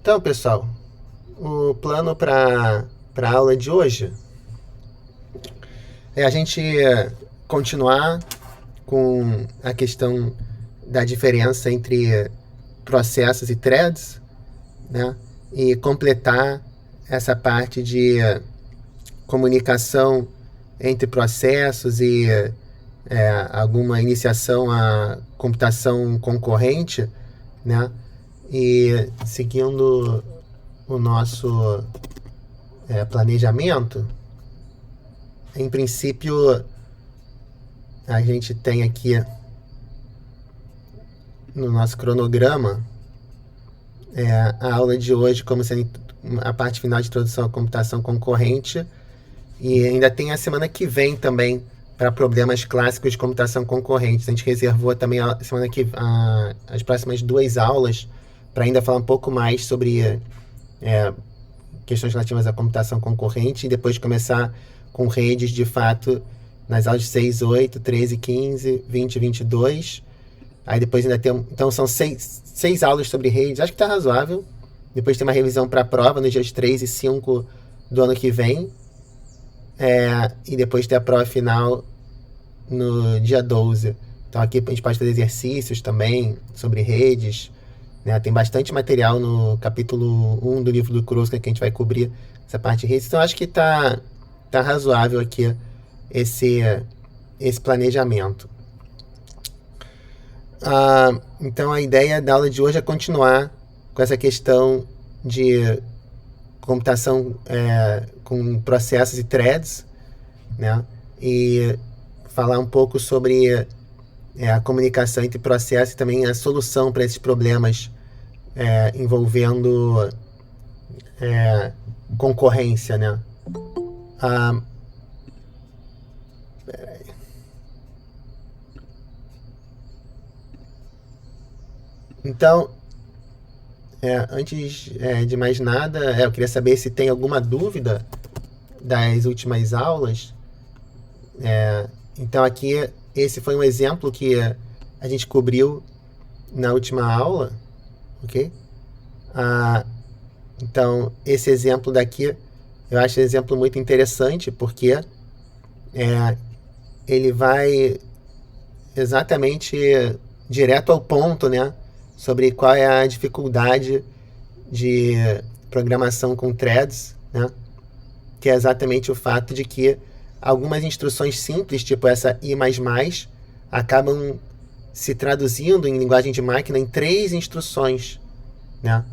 Então, pessoal, o plano para a aula de hoje é a gente continuar com a questão da diferença entre processos e threads, né? E completar essa parte de comunicação entre processos e alguma iniciação à computação concorrente, né? E seguindo o nosso planejamento, em princípio, a gente tem aqui no nosso cronograma a aula de hoje como sendo a parte final de introdução à computação concorrente, e ainda tem a semana que vem também para problemas clássicos de computação concorrente. A gente reservou também a semana que as próximas 2 aulas para ainda falar um pouco mais sobre questões relativas à computação concorrente, e depois começar com redes de fato nas aulas 6, 8, 13, 15, 20 e 22. Aí depois ainda tem... Então são 6 aulas sobre redes, acho que está razoável. Depois tem uma revisão para a prova nos dias 3 e 5 do ano que vem. E depois tem a prova final no dia 12. Então aqui a gente pode fazer exercícios também sobre redes, né? Tem bastante material no capítulo 1 do livro do Kruskal que a gente vai cobrir essa parte de redes. Então acho que tá razoável aqui esse planejamento. Então a ideia da aula de hoje é continuar com essa questão de computação com processos e threads, né? E falar um pouco sobre a comunicação entre processos e também a solução para esses problemas envolvendo concorrência, né? Então, antes de mais nada, eu queria saber se tem alguma dúvida das últimas aulas. Então aqui, esse foi um exemplo que a gente cobriu na última aula, ok? Então, esse exemplo daqui, eu acho um exemplo muito interessante, porque ele vai exatamente direto ao ponto, né? Sobre qual é a dificuldade de programação com threads, né? Que é exatamente o fato de que algumas instruções simples, tipo essa I++, acabam se traduzindo em linguagem de máquina em 3 instruções, né?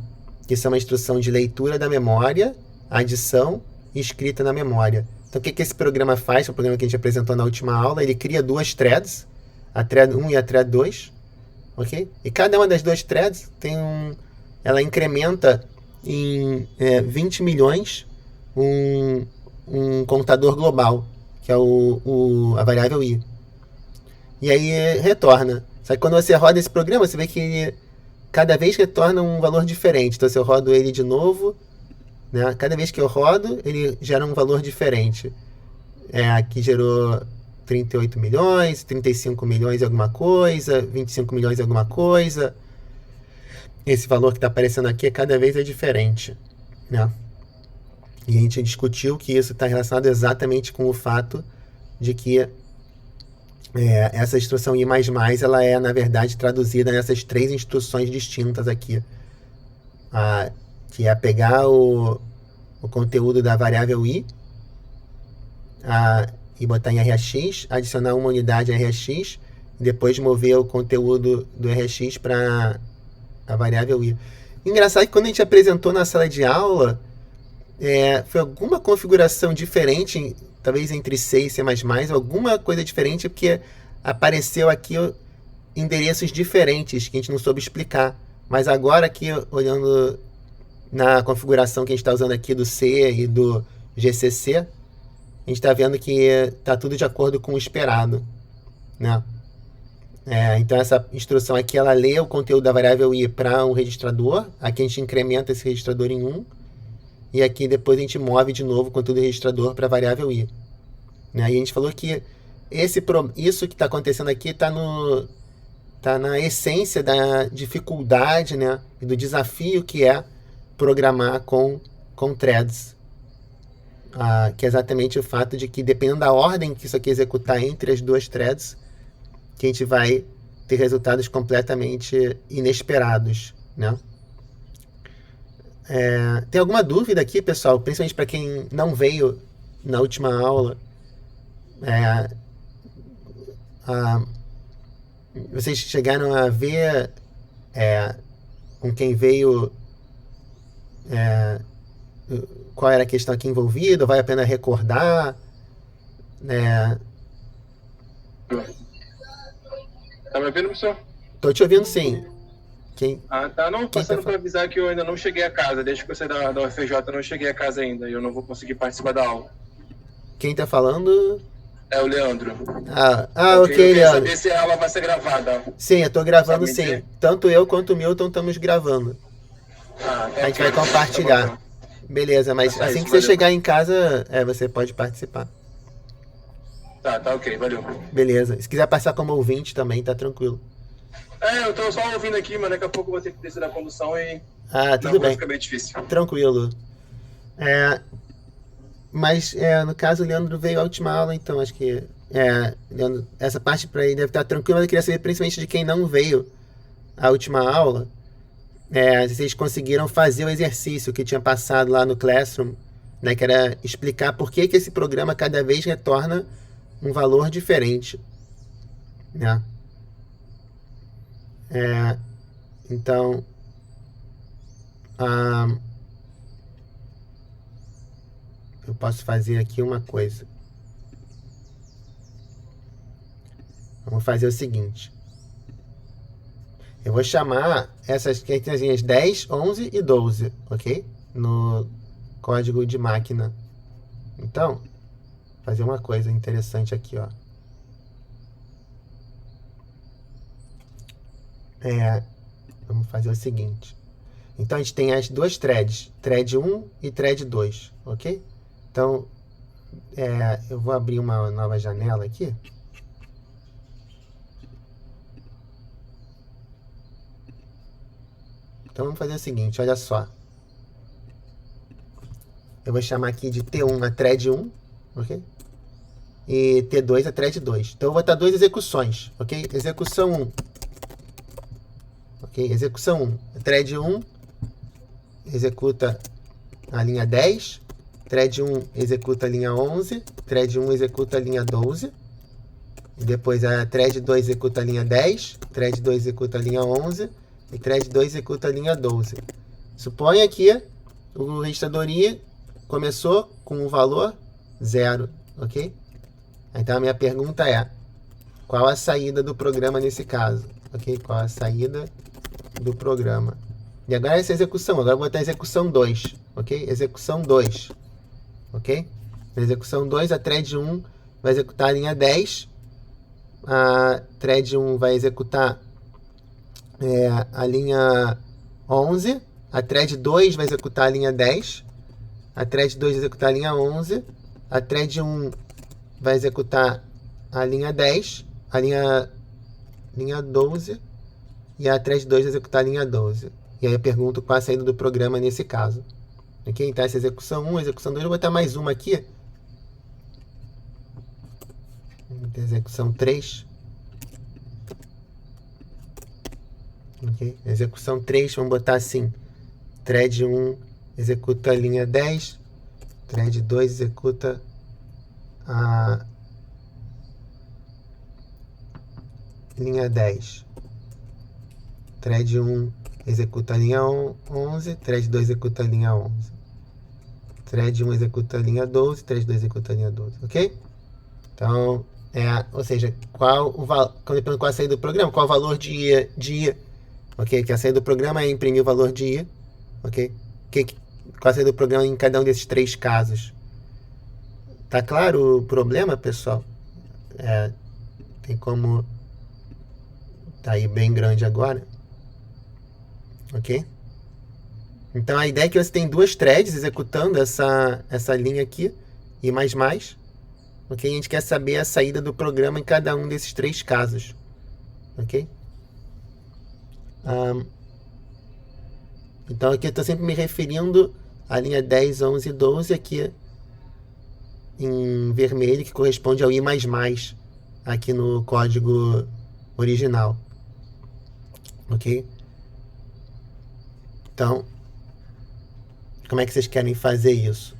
Que são a instrução de leitura da memória, adição e escrita na memória. Então o que esse programa faz? O programa que a gente apresentou na última aula, ele cria 2 threads, a thread 1 e a thread 2, ok? E cada uma das 2 threads ela incrementa em 20 milhões um contador global, que é a variável i. E aí retorna. Só que quando você roda esse programa, você vê que ele cada vez retorna um valor diferente. Então se eu rodo ele de novo, né? Cada vez que eu rodo, ele gera um valor diferente. Aqui gerou 38 milhões, 35 milhões e alguma coisa, 25 milhões e alguma coisa. Esse valor que está aparecendo aqui cada vez é diferente, né? E a gente discutiu que isso está relacionado exatamente com o fato de que essa instrução I++, ela é, na verdade, traduzida nessas 3 instruções distintas aqui. Que é pegar o conteúdo da variável i e botar em RX, adicionar uma unidade RX, e depois mover o conteúdo do RX para a variável i. Engraçado que quando a gente apresentou na sala de aula, foi alguma configuração diferente, talvez entre C e C++, alguma coisa diferente, porque apareceu aqui endereços diferentes que a gente não soube explicar. Mas agora aqui, olhando na configuração que a gente está usando aqui do C e do GCC, a gente está vendo que está tudo de acordo com o esperado, né? Então essa instrução aqui, ela lê o conteúdo da variável i para um registrador. Aqui a gente incrementa esse registrador em 1. E aqui depois a gente move de novo o conteúdo do registrador para a variável i, né? E a gente falou que isso que está acontecendo aqui está na essência da dificuldade, né? E do desafio que é programar com threads. Que é exatamente o fato de que, dependendo da ordem que isso aqui executar entre as duas threads, que a gente vai ter resultados completamente inesperados, né? Tem alguma dúvida aqui, pessoal? Principalmente para quem não veio na última aula. Vocês chegaram a ver com quem veio qual era a questão aqui envolvida? Vale a pena recordar? Tá me ouvindo, professor? Tô te ouvindo, sim. Tá. Não, passando tá para avisar que eu ainda não cheguei a casa. Desde que eu saí da UFJ, eu não cheguei a casa ainda. E eu não vou conseguir participar da aula. Quem tá falando? É o Leandro. Ok, Eu queria Leandro. saber se a aula vai ser gravada. Sim, eu tô gravando, sim. Tanto eu quanto o Milton estamos gravando. A gente vai compartilhar. Tá, beleza, mas assim que você chegar em casa, você pode participar. Tá, ok, valeu. Beleza. Se quiser passar como ouvinte também, tá tranquilo. Eu tô só ouvindo aqui, mas daqui a pouco eu vou ter que descer da condução e... tudo bem. Fica bem difícil. Tranquilo. Mas, no caso, o Leandro veio à última aula, então acho que... Leandro, essa parte para ele deve estar tranquila, mas eu queria saber principalmente de quem não veio à última aula, se vocês conseguiram fazer o exercício que tinha passado lá no Classroom, né, que era explicar por que esse programa cada vez retorna um valor diferente, né? Então, eu posso fazer aqui uma coisa. Vamos fazer o seguinte. Eu vou chamar essas letrinhas 10, 11 e 12, ok? No código de máquina. Então, fazer uma coisa interessante aqui, ó. Vamos fazer o seguinte. Então, a gente tem as duas threads, thread 1 e thread 2, ok? Então, eu vou abrir uma nova janela aqui. Então, vamos fazer o seguinte, olha só. Eu vou chamar aqui de T1 a thread 1, ok? E T2 a thread 2. Então, eu vou botar duas execuções, ok? Execução 1. Ok? Execução 1. A thread 1 executa a linha 10. Thread 1 executa a linha 11. Thread 1 executa a linha 12. E depois a thread 2 executa a linha 10. Thread 2 executa a linha 11. E thread 2 executa a linha 12. Suponha que o registrador I começou com o valor 0, ok? Então a minha pergunta é, qual a saída do programa nesse caso? Ok? Qual a saída do programa? E agora essa execução, agora eu vou botar a execução 2, ok? Execução 2, ok? Na execução 2, a thread 1 vai executar a linha 10, a thread 1 vai executar a linha 11, a thread 2 vai executar a linha 10, a thread 2 vai executar a linha 11, a thread 1 vai executar a linha 10, a linha 12, e a thread 2 vai executar a linha 12. E aí eu pergunto qual a saída do programa nesse caso. Ok? Então essa execução 1, execução 2, eu vou botar mais uma aqui. Execução 3. Okay. Execução 3, vamos botar assim. Thread 1 executa a linha 10. Thread 2 executa a linha 10. Thread 1 executa a linha 11. Thread 2 executa a linha 11. Thread 1 executa a linha 12. Thread 2 executa a linha 12. Ok? Então, ou seja, quando qual a saída do programa, qual o valor de I, ok? Que a saída do programa é imprimir o valor de I, ok? Qual a saída do programa em cada um desses três casos? Tá claro o problema, pessoal? Tem como... Tá aí bem grande agora. Ok? Então a ideia é que você tem duas threads executando essa linha aqui, e mais. Ok? A gente quer saber a saída do programa em cada um desses três casos. Ok? Então aqui eu estou sempre me referindo à linha 10, 11 e 12 aqui em vermelho, que corresponde ao I++ aqui no código original. Ok? Então, como é que vocês querem fazer isso?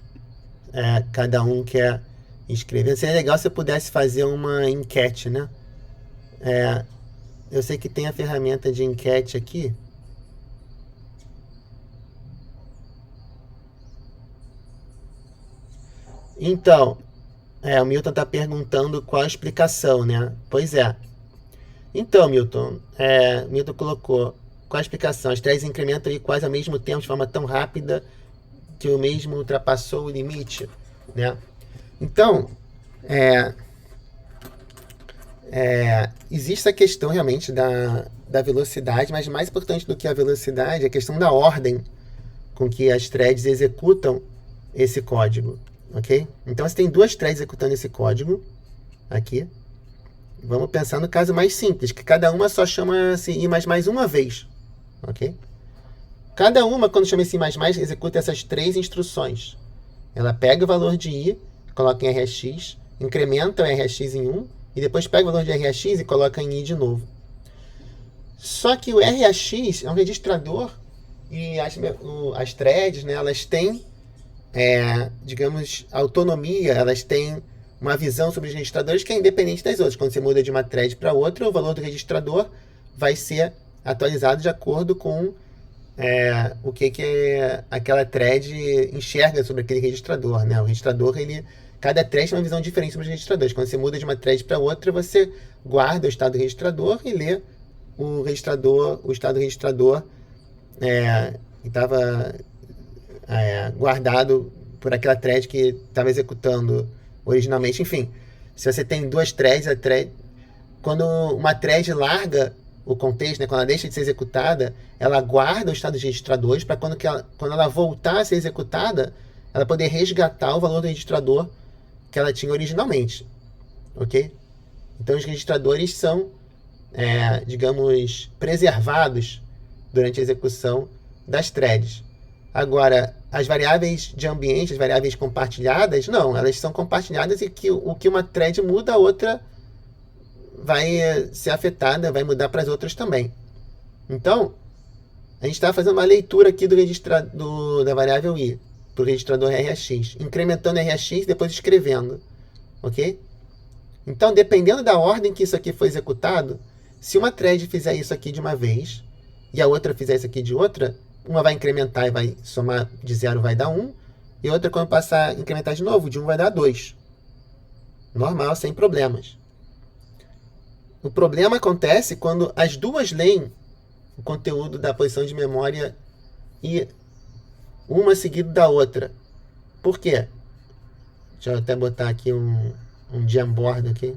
Cada um quer escrever. Seria legal se eu pudesse fazer uma enquete, né? Eu sei que tem a ferramenta de enquete aqui. Então, o Milton está perguntando qual a explicação, né? Pois é. Então, Milton, Milton colocou qual a explicação? As threads incrementam aí quase ao mesmo tempo, de forma tão rápida que o mesmo ultrapassou o limite, né? Então, existe a questão realmente da velocidade, mas mais importante do que a velocidade é a questão da ordem com que as threads executam esse código, ok? Então, você tem duas threads executando esse código aqui. Vamos pensar no caso mais simples, que cada uma só chama-se I++ uma vez, ok? Cada uma, quando chama esse I++, executa essas três instruções. Ela pega o valor de I, coloca em RX, incrementa o RX em 1, e depois pega o valor de RX e coloca em I de novo. Só que o RX é um registrador e as threads, né, elas têm, digamos, autonomia, elas têm uma visão sobre os registradores que é independente das outras. Quando você muda de uma thread para outra, o valor do registrador vai ser atualizado de acordo com o que aquela thread enxerga sobre aquele registrador, né? O registrador, cada thread tem uma visão diferente sobre os registradores. Quando você muda de uma thread para outra, você guarda o estado do registrador e lê o estado do registrador que estava guardado por aquela thread que estava executando originalmente. Enfim, se você tem duas threads, quando uma thread larga o contexto, né, quando ela deixa de ser executada, ela guarda o estado dos registradores para quando ela voltar a ser executada, ela poder resgatar o valor do registrador que ela tinha originalmente, ok? Então os registradores são, digamos, preservados durante a execução das threads. Agora, as variáveis de ambiente, as variáveis compartilhadas, não, elas são compartilhadas e o que uma thread muda, a outra vai ser afetada, vai mudar para as outras também. Então, a gente está fazendo uma leitura aqui da variável I, para o registrador RX, incrementando RX e depois escrevendo, ok? Então, dependendo da ordem que isso aqui foi executado, se uma thread fizer isso aqui de uma vez e a outra fizer isso aqui de outra, uma vai incrementar e vai somar de 0 vai dar 1, e outra, quando passar a incrementar de novo, de 1 vai dar 2. Normal, sem problemas. O problema acontece quando as duas leem o conteúdo da posição de memória e uma seguido da outra. Por quê? Deixa eu até botar aqui um Jamboard aqui.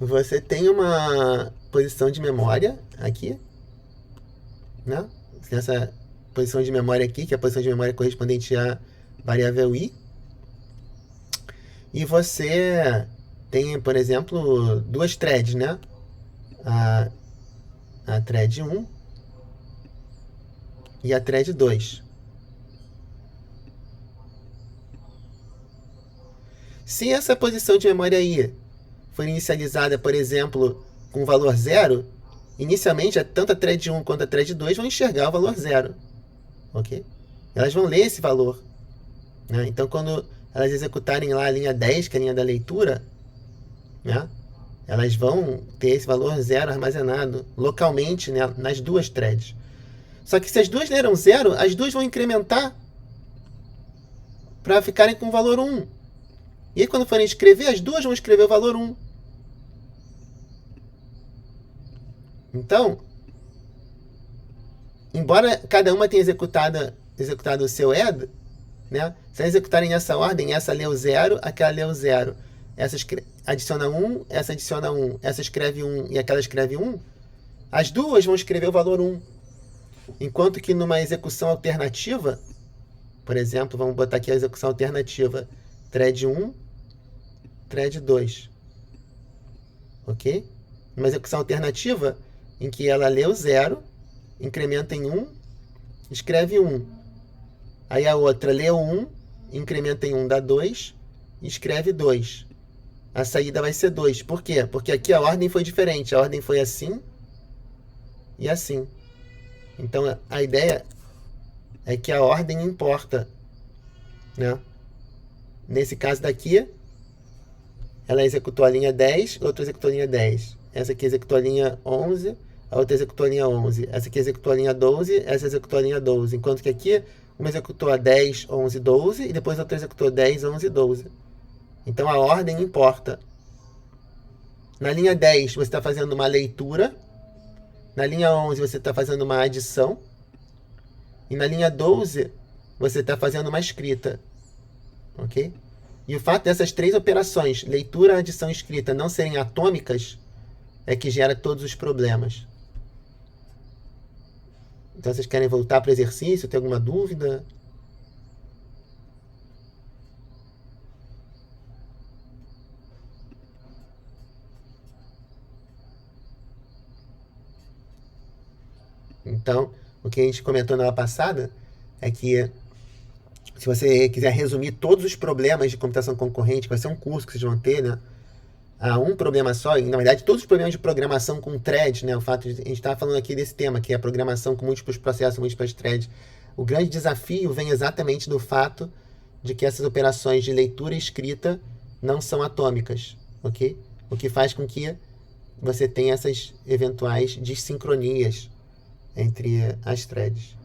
Você tem uma posição de memória aqui, né? Essa posição de memória aqui, que é a posição de memória correspondente à variável I. E você tem, por exemplo, duas threads, né? A thread 1 e a thread 2. Se essa posição de memória I for inicializada, por exemplo, com o valor 0, inicialmente tanto a thread 1 quanto a thread 2 vão enxergar o valor 0. Ok? Elas vão ler esse valor, né? Então, quando elas executarem lá a linha 10, que é a linha da leitura, né, elas vão ter esse valor 0 armazenado localmente, né, nas duas threads. Só que se as duas leram 0, as duas vão incrementar para ficarem com o valor 1. E aí, quando forem escrever, as duas vão escrever o valor 1. Então, embora cada uma tenha executado o seu add, né, se elas executarem nessa ordem, essa lê o 0, aquela lê o 0, essa adiciona 1, essa adiciona 1, essa escreve 1 e aquela escreve 1, As duas vão escrever o valor 1. Enquanto que numa execução alternativa, por exemplo, vamos botar aqui a execução alternativa, thread 1, thread 2. Ok? Uma execução alternativa em que ela lê o 0, incrementa em 1, escreve 1. Aí a outra lê o 1, incrementa em 1, dá 2, e escreve 2. A saída vai ser 2. Por quê? Porque aqui a ordem foi diferente. A ordem foi assim e assim. Então a ideia é que a ordem importa, né? Nesse caso daqui, ela executou a linha 10, outra executou a linha 10. Essa aqui executou a linha 11, a outra executou a linha 11. Essa aqui executou a linha 12, essa executou a linha 12. Enquanto que aqui, uma executou a 10, 11, 12 e depois a outra executou 10, 11, 12. Então a ordem importa. Na linha 10, você está fazendo uma leitura. Na linha 11, você está fazendo uma adição. E na linha 12, você está fazendo uma escrita. Ok? E o fato dessas três operações, leitura, adição e escrita, não serem atômicas, é que gera todos os problemas. Então, vocês querem voltar para o exercício? Tem alguma dúvida? Então, o que a gente comentou na aula passada é que se você quiser resumir todos os problemas de computação concorrente, que vai ser um curso que vocês vão ter, né? A um problema só, e na verdade todos os problemas de programação com thread, né? O fato de a gente estar falando aqui desse tema, que é a programação com múltiplos processos, múltiplas threads. O grande desafio vem exatamente do fato de que essas operações de leitura e escrita não são atômicas, ok? O que faz com que você tenha essas eventuais desincronias entre as threads.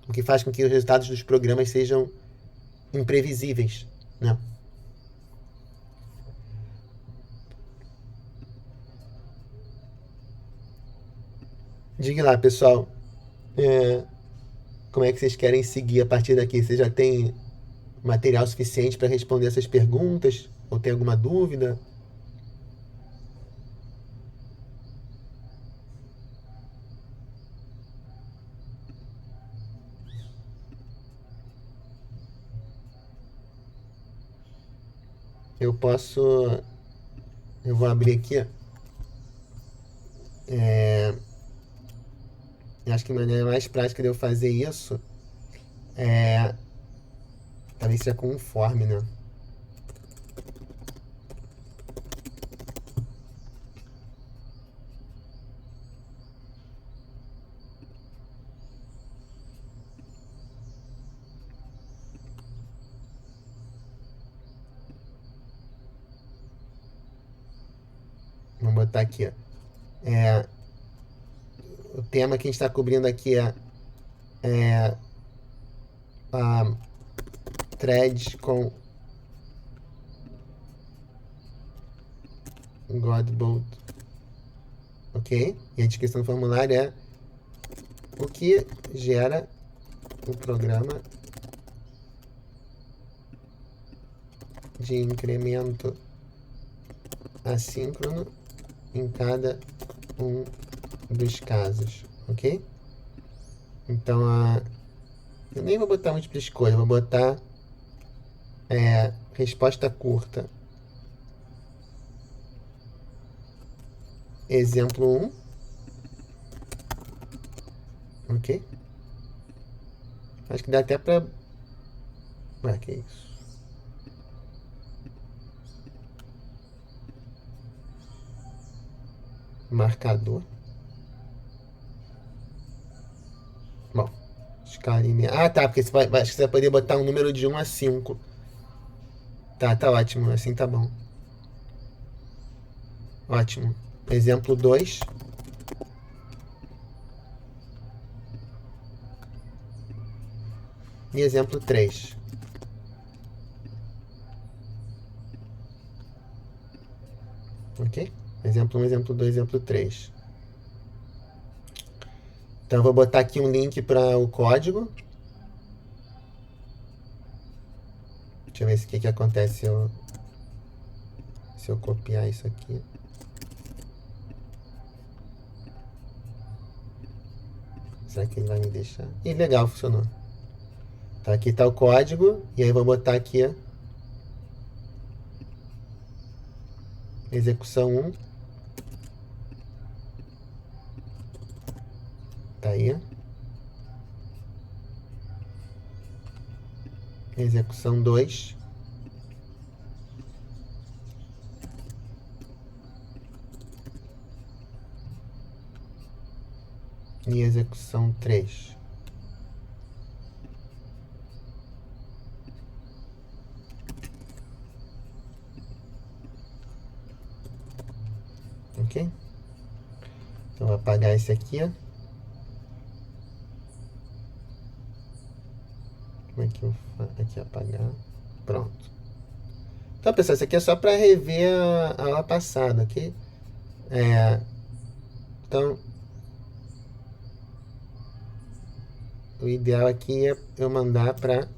O que faz com que os resultados dos programas sejam imprevisíveis, né? Diga lá, pessoal, como é que vocês querem seguir a partir daqui? Vocês já têm material suficiente para responder essas perguntas? Ou tem alguma dúvida? Eu vou abrir aqui. Acho que a maneira mais prática de eu fazer isso talvez seja com um form, né? Vamos botar aqui. O tema que a gente está cobrindo aqui é a thread com Godbolt. Ok? E a descrição do formulário é o que gera o programa de incremento assíncrono em cada um dos casos, ok? Então, eu nem vou botar múltipla escolha, vou botar resposta curta. Exemplo 1. Ok? Acho que dá até pra... que isso? Marcador. Bom, escala linear. Tá, porque acho que você vai poder botar um número de 1 a 5. Tá ótimo, assim tá bom. Ótimo. Exemplo 2. E exemplo 3. Ok? Exemplo 1, exemplo 2, exemplo 3. Então eu vou botar aqui um link para o código. Deixa eu ver o que acontece se eu copiar isso aqui. Será que ele vai me deixar? Ih, legal, funcionou. Tá, aqui tá o código. E aí eu vou botar aqui execução 1. Tá aí. Execução 2. E execução 3. Ok? Então vou apagar esse aqui. Como é que eu faço? Aqui, apagar. Pronto. Então, pessoal, isso aqui é só para rever a aula passada, ok? Então, o ideal aqui é eu mandar para...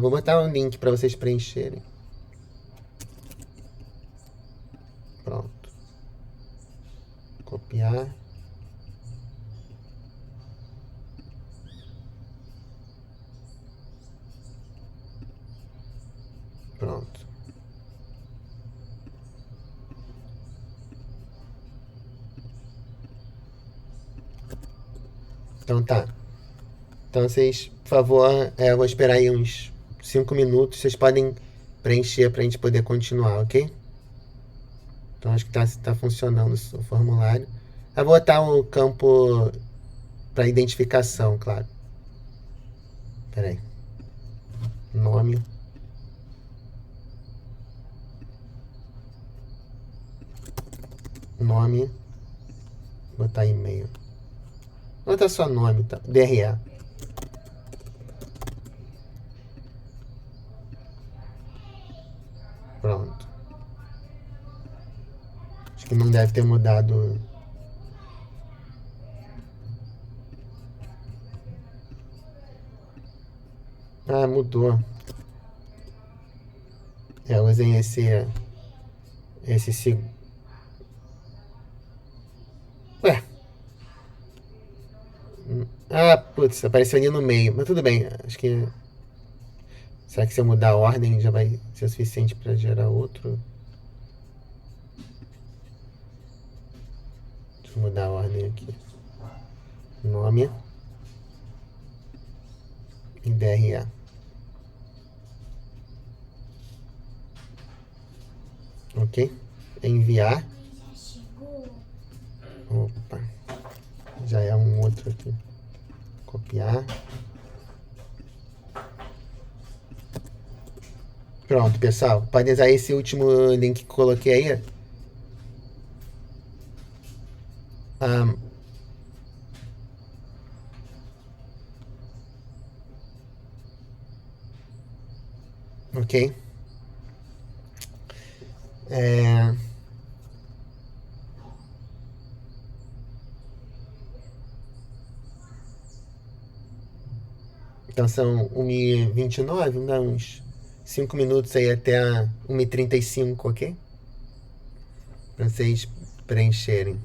vou botar um link para vocês preencherem. Pronto. Copiar. Pronto. Então tá. Então vocês, por favor, eu vou esperar aí uns 5 minutos. Vocês podem preencher para a gente poder continuar, ok? Então acho que tá funcionando o formulário. Eu vou botar o campo para identificação, claro. Espera aí. Nome. Nome. Vou botar e-mail. Vou botar só nome, tá? DRE. Pronto. Acho que não deve ter mudado. Mudou. Usem esse Ué. Putz, apareceu ali no meio. Mas tudo bem, acho que... Será que se eu mudar a ordem já vai ser o suficiente para gerar outro? Deixa eu mudar a ordem aqui. Nome. E DRE. Ok? Enviar. Opa. Já é um outro aqui. Copiar. Pronto, pessoal. Podem usar esse último link que coloquei aí. Ok? Então são 1h29, dá uns 5 minutos aí até 1h35, ok? Para vocês preencherem.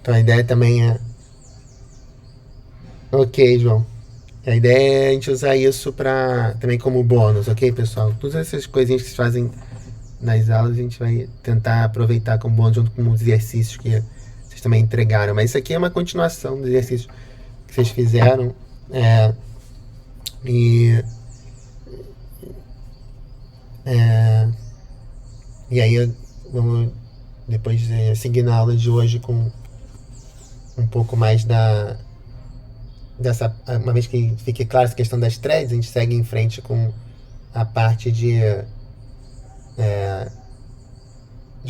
Então a ideia também é... Ok, João. A ideia é a gente usar isso também como bônus, ok, pessoal? Todas essas coisinhas que vocês fazem nas aulas a gente vai tentar aproveitar como bônus junto com os exercícios que vocês também entregaram. Mas isso aqui é uma continuação dos exercícios que vocês fizeram. E aí vamos depois seguir na aula de hoje com um pouco mais dessa, uma vez que fique clara essa questão das threads, a gente segue em frente com a parte de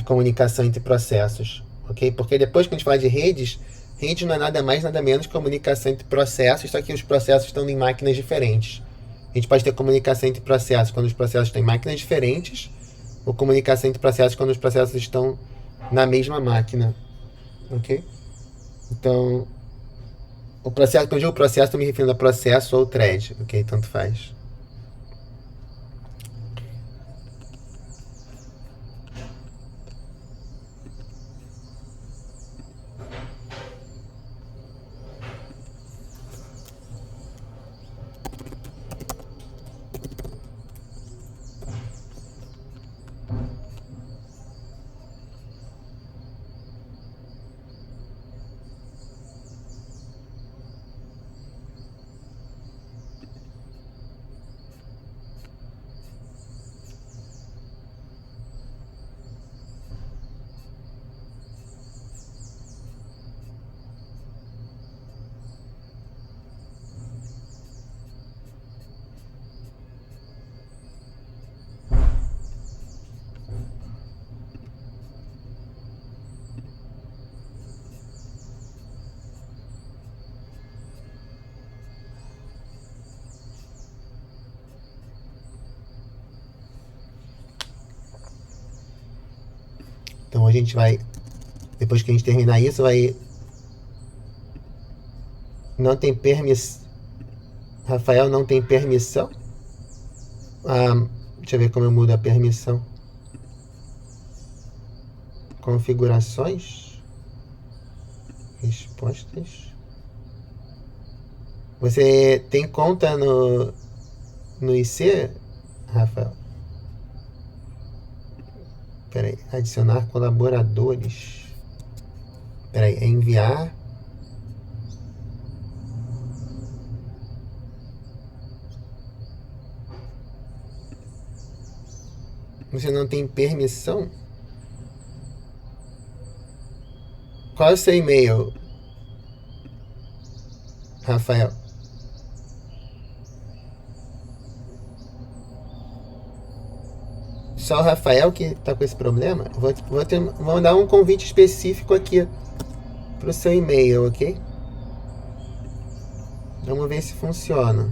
comunicação entre processos, ok? Porque depois que a gente fala de redes, rede não é nada mais, nada menos que comunicação entre processos, só que os processos estão em máquinas diferentes. A gente pode ter comunicação entre processos quando os processos estão em máquinas diferentes, ou comunicação entre processos quando os processos estão na mesma máquina, ok? Então, o processo, quando eu digo processo, estou me referindo a processo ou thread, ok? Tanto faz. Então a gente vai, depois que a gente terminar isso, vai... Não tem permissão. Rafael não tem permissão? Deixa eu ver como eu mudo a permissão. Configurações. Respostas. Você tem conta no IC, Rafael? Peraí, adicionar colaboradores. Peraí, é enviar. Você não tem permissão? Qual é o seu e-mail, Rafael? Só o Rafael que tá com esse problema? Vou mandar um convite específico aqui pro seu e-mail, ok? Vamos ver se funciona.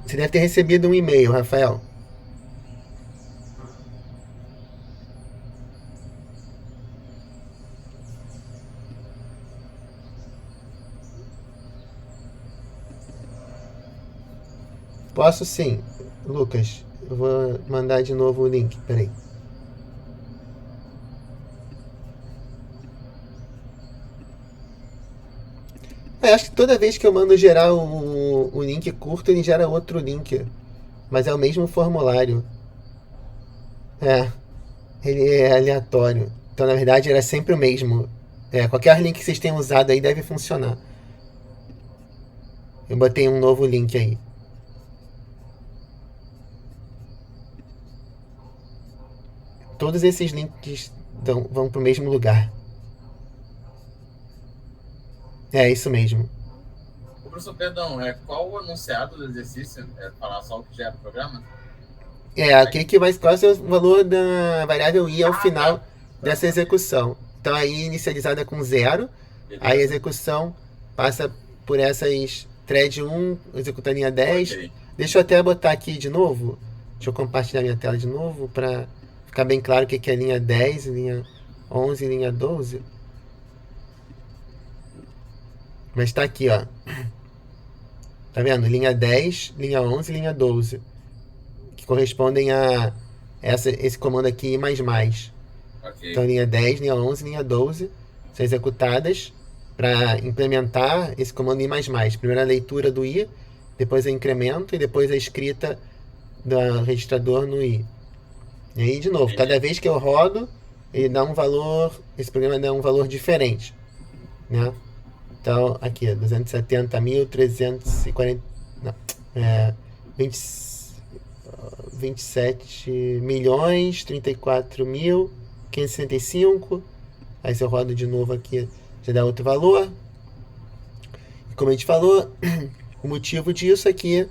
Você deve ter recebido um e-mail, Rafael. Posso sim, Lucas. Eu vou mandar de novo o link, peraí. Eu acho que toda vez que eu mando gerar o link curto, ele gera outro link. Mas é o mesmo formulário. Ele é aleatório. Então, na verdade, era sempre o mesmo. Qualquer link que vocês tenham usado aí deve funcionar. Eu botei um novo link aí. Todos esses links vão para o mesmo lugar. É isso mesmo. Professor, perdão, qual o anunciado do exercício? É falar só o que gera o programa? Aqui que vai, qual é o seu valor da variável i ao final dessa execução. Então, aí inicializada com 0, aí a execução passa por essas thread 1, executando linha 10. Okay. Deixa eu até botar aqui de novo. Deixa eu compartilhar minha tela de novo para ficar bem claro o que é linha 10, linha 11 e linha 12. Mas tá aqui, ó. Tá vendo? Linha 10, linha 11 e linha 12. Que correspondem a esse comando aqui, mais. Ok. Então, linha 10, linha 11, linha 12 são executadas para implementar esse comando I++. Primeiro a leitura do I, depois o incremento e depois a escrita do registrador no I. E aí, de novo, cada vez que eu rodo, ele dá um valor, esse programa dá um valor diferente, né? Então, aqui, 270.340, não, 20, 27 milhões, 34.565. Aí se eu rodo de novo aqui, já dá outro valor. E como a gente falou, o motivo disso aqui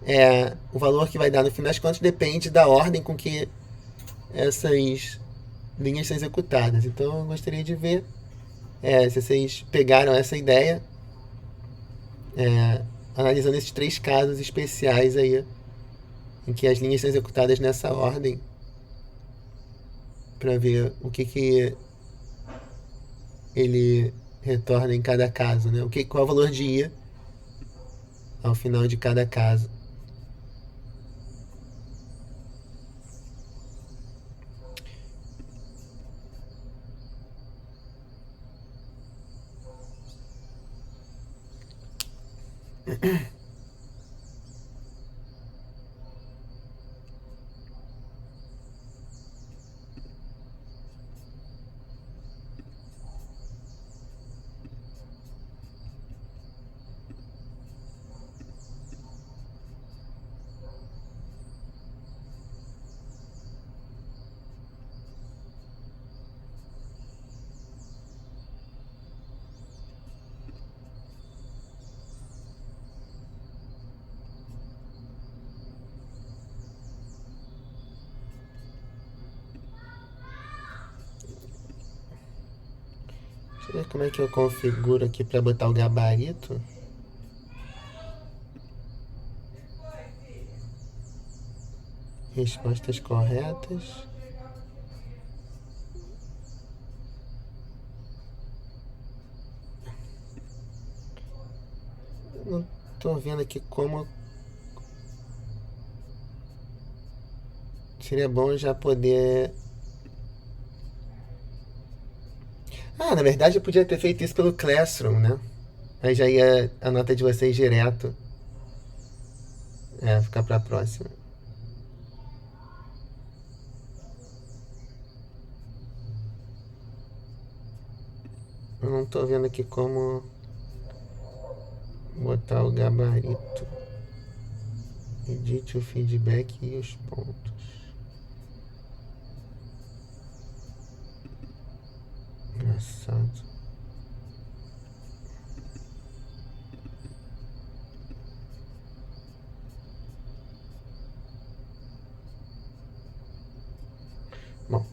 é o valor que vai dar no fim das contas depende da ordem com que essas linhas são executadas. Então eu gostaria de ver se vocês pegaram essa ideia analisando esses 3 casos especiais aí em que as linhas são executadas nessa ordem para ver o que ele retorna em cada caso, né? Qual é o valor de I ao final de cada caso. Deixa eu ver como é que eu configuro aqui para botar o gabarito. Respostas corretas. Não estou vendo aqui como. Seria bom já poder. Na verdade eu podia ter feito isso pelo Classroom, né? Aí já ia a nota de vocês direto. Ficar para a próxima. Eu não tô vendo aqui como botar o gabarito. Edite o feedback e os pontos. Engraçado. Bom,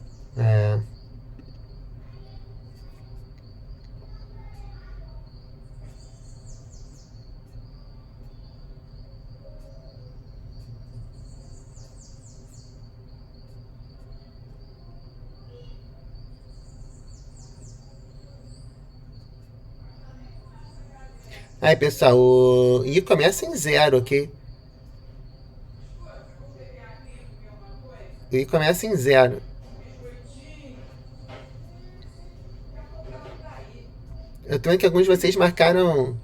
Aí, pessoal, o I começa em 0, ok? O I começa em 0. Eu tô vendo que alguns de vocês marcaram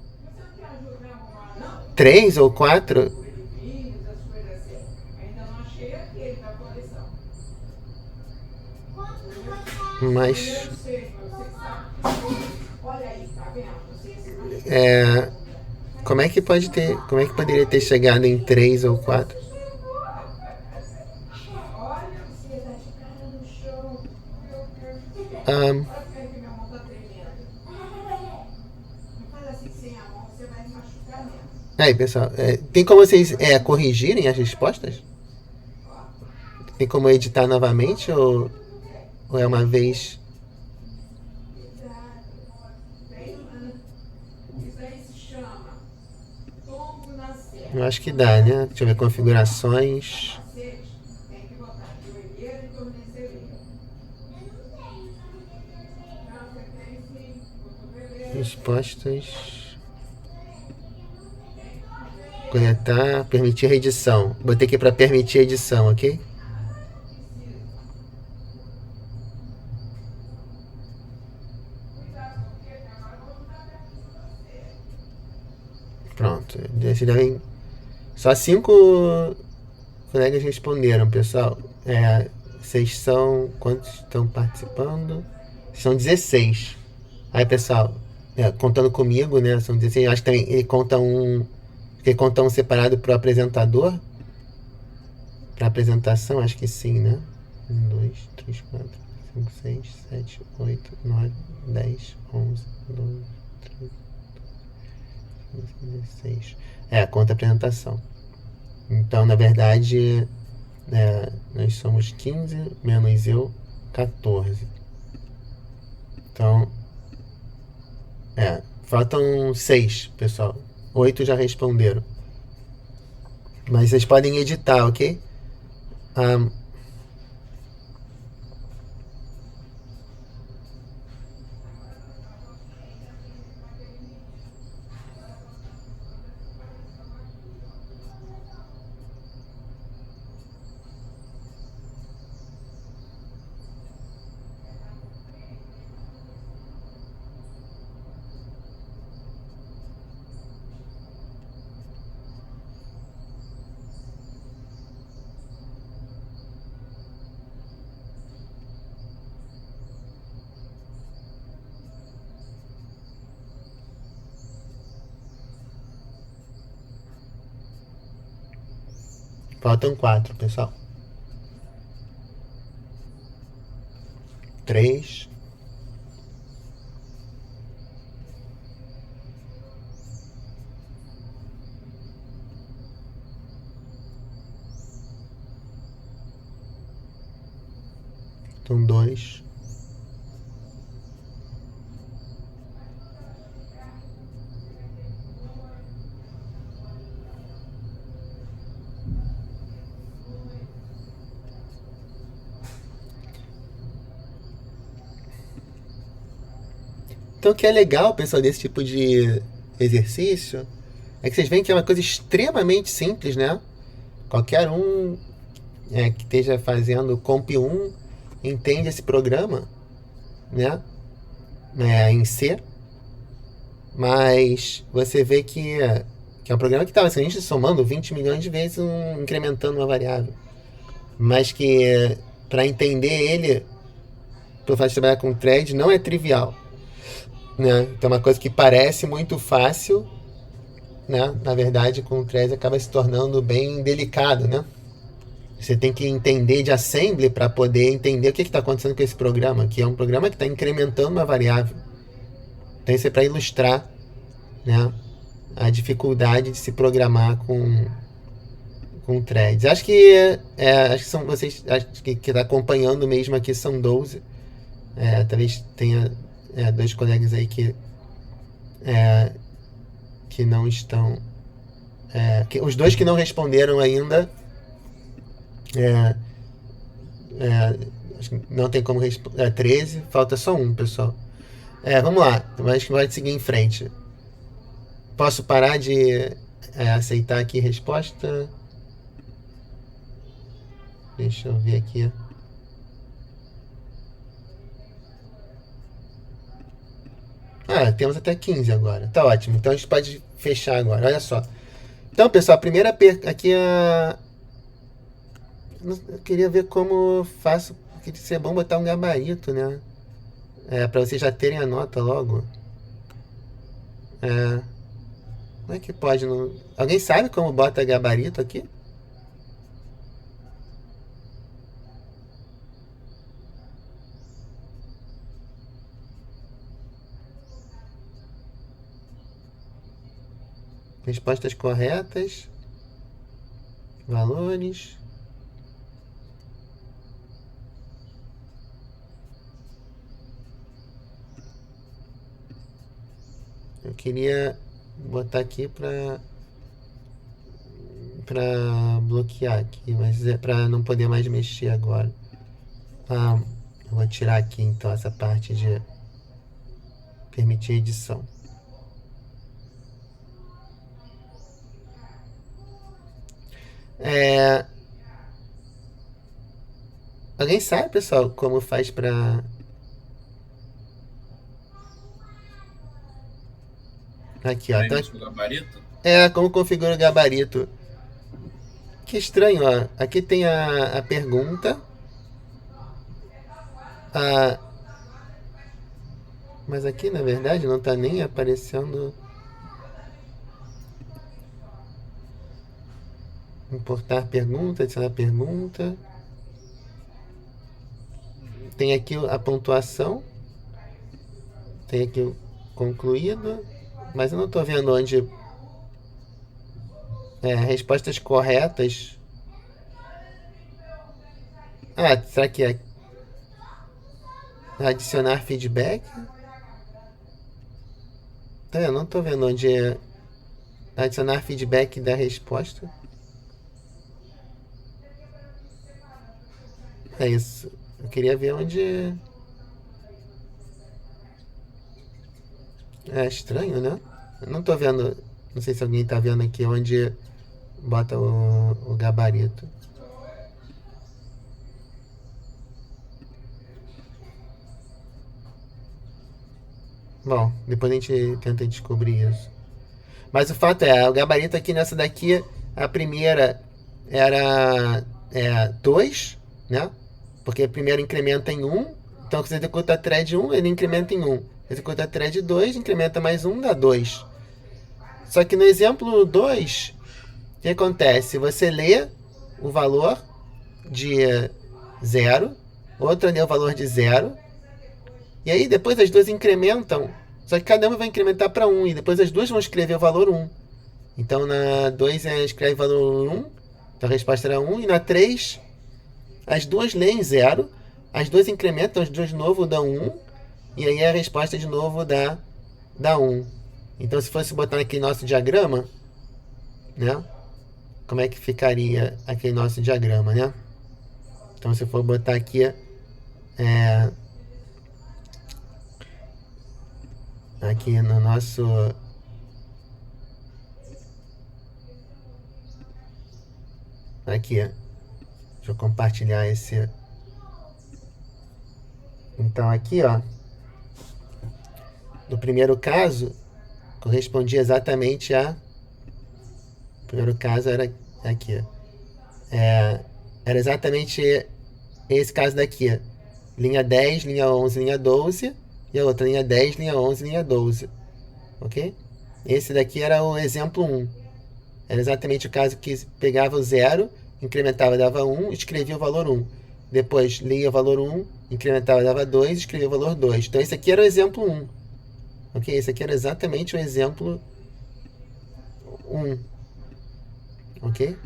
3 ou 4. Mas como é que poderia ter chegado em 3 ou 4? Aí, pessoal, tem como vocês corrigirem as respostas? Tem como editar novamente ou é uma vez? Eu acho que dá, né? Deixa eu ver, configurações. Respostas. Coletar, permitir edição. Botei aqui para permitir edição, ok? Pronto. Vocês devem... Só 5 colegas responderam, pessoal. Vocês são... Quantos estão participando? São 16. Aí, pessoal, contando comigo, né? São 16. Acho que ele conta um separado pro apresentador. Pra apresentação, acho que sim, né? 1, 2, 3, 4, 5, 6, 7, 8, 9, 10, 11, 12, 13, 14, 16. Conta a apresentação. Então, na verdade, nós somos 15, menos eu, 14. Então, faltam 6, pessoal. 8 já responderam. Mas vocês podem editar, ok? Faltam 4, pessoal. 3. Faltam 2. Então, o que é legal, pessoal, desse tipo de exercício é que vocês veem que é uma coisa extremamente simples, né? Qualquer um que esteja fazendo Comp 1 entende esse programa, né? Em C. Mas você vê que é um programa que está a gente somando 20 milhões de vezes, incrementando uma variável. Mas que para entender ele, pelo fato de trabalhar com thread, não é trivial. Né? Então, uma coisa que parece muito fácil, né? Na verdade, com o thread acaba se tornando bem delicado, né? Você tem que entender de assembly para poder entender o que está acontecendo com esse programa, que é um programa que está incrementando uma variável. Então, isso é para ilustrar, né, a dificuldade de se programar com threads. Acho que são vocês, acho que está acompanhando mesmo aqui são 12. Talvez tenha 2 colegas aí que não estão. Os 2 que não responderam ainda. Acho que não tem como responder. 13, falta só 1, pessoal. Vamos lá, mas vai seguir em frente. Posso parar de aceitar aqui a resposta? Deixa eu ver aqui. Temos até 15 agora. Tá ótimo. Então a gente pode fechar agora. Olha só. Então, pessoal, a primeira aqui eu queria ver como faço. Porque seria bom botar um gabarito, né? Para vocês já terem a nota logo. Como é que pode? Alguém sabe como bota gabarito aqui? Respostas corretas. Valores. Eu queria botar aqui para bloquear aqui, mas é para não poder mais mexer agora. Eu vou tirar aqui então essa parte de permitir edição. Alguém sabe, pessoal, como faz para... Aqui, ó. Então, o gabarito? Como configura o gabarito. Que estranho, ó. Aqui tem a pergunta. Mas aqui, na verdade, não tá nem aparecendo. Importar pergunta, adicionar pergunta. Tem aqui a pontuação. Tem aqui o concluído. Mas eu não tô vendo onde. Respostas corretas. Será que é adicionar feedback? Eu não tô vendo onde é adicionar feedback da resposta. É isso. Eu queria ver onde. É estranho, né? Eu não tô vendo. Não sei se alguém tá vendo aqui onde bota o gabarito. Bom, depois a gente tenta descobrir isso. Mas o fato o gabarito aqui nessa daqui, a primeira era 2, né? Porque primeiro incrementa em 1. Então, se você executa a thread 1, ele incrementa em 1. Executa a thread 2, incrementa mais 1, dá 2. Só que no exemplo 2, o que acontece? Você lê o valor de 0, outro lê o valor de 0, e aí depois as duas incrementam, só que cada uma vai incrementar para 1, e depois as duas vão escrever o valor 1. Então na 2 escreve o valor 1, então a resposta era 1, e na 3 as duas leem 0, as duas incrementam, as duas de novo dão 1, e aí a resposta de novo dá 1. Então se fosse botar aqui nosso diagrama, né? Como é que ficaria aquele nosso diagrama, né? Então se for botar aqui aqui no nosso aqui, deixa eu compartilhar esse. Então aqui, ó, no primeiro caso correspondia exatamente o primeiro caso era aqui, era exatamente esse caso daqui, linha 10, linha 11, linha 12, e a outra linha 10, linha 11, linha 12, ok? Esse daqui era o exemplo 1, era exatamente o caso que pegava o 0, incrementava, dava 1, escrevia o valor 1, depois lia o valor 1, incrementava, dava 2, escrevia o valor 2. Então esse aqui era o exemplo 1, ok? Esse aqui era exatamente o exemplo 1, ok?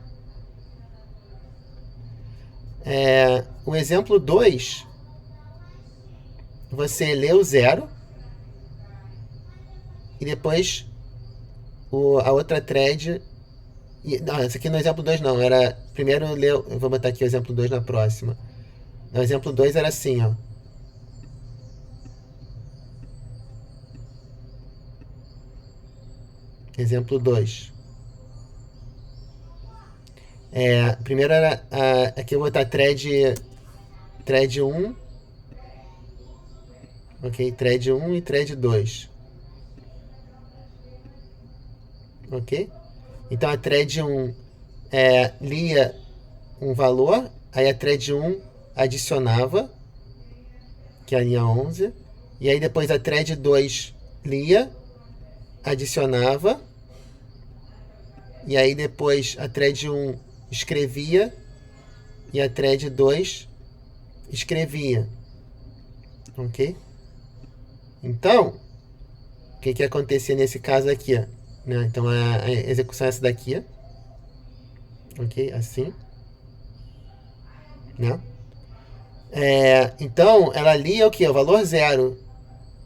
O exemplo 2, você lê o 0 e depois a outra thread. Não, esse aqui no exemplo 2 não, era primeiro ler. Eu vou botar aqui o exemplo 2 na próxima. No exemplo 2 era assim, ó. Exemplo 2. Primeiro era. Aqui eu vou botar thread 1. Ok? Thread 1 e thread 2. Ok? Então a thread 1 lia um valor, aí a thread 1 adicionava, que é a linha 11, e aí depois a thread 2 lia, adicionava, e aí depois a thread 1 escrevia e a thread 2 escrevia, ok? Então, o que acontecia nesse caso aqui, né? Então a execução é essa daqui, ok? Assim, né? Então ela lia o que? O valor 0,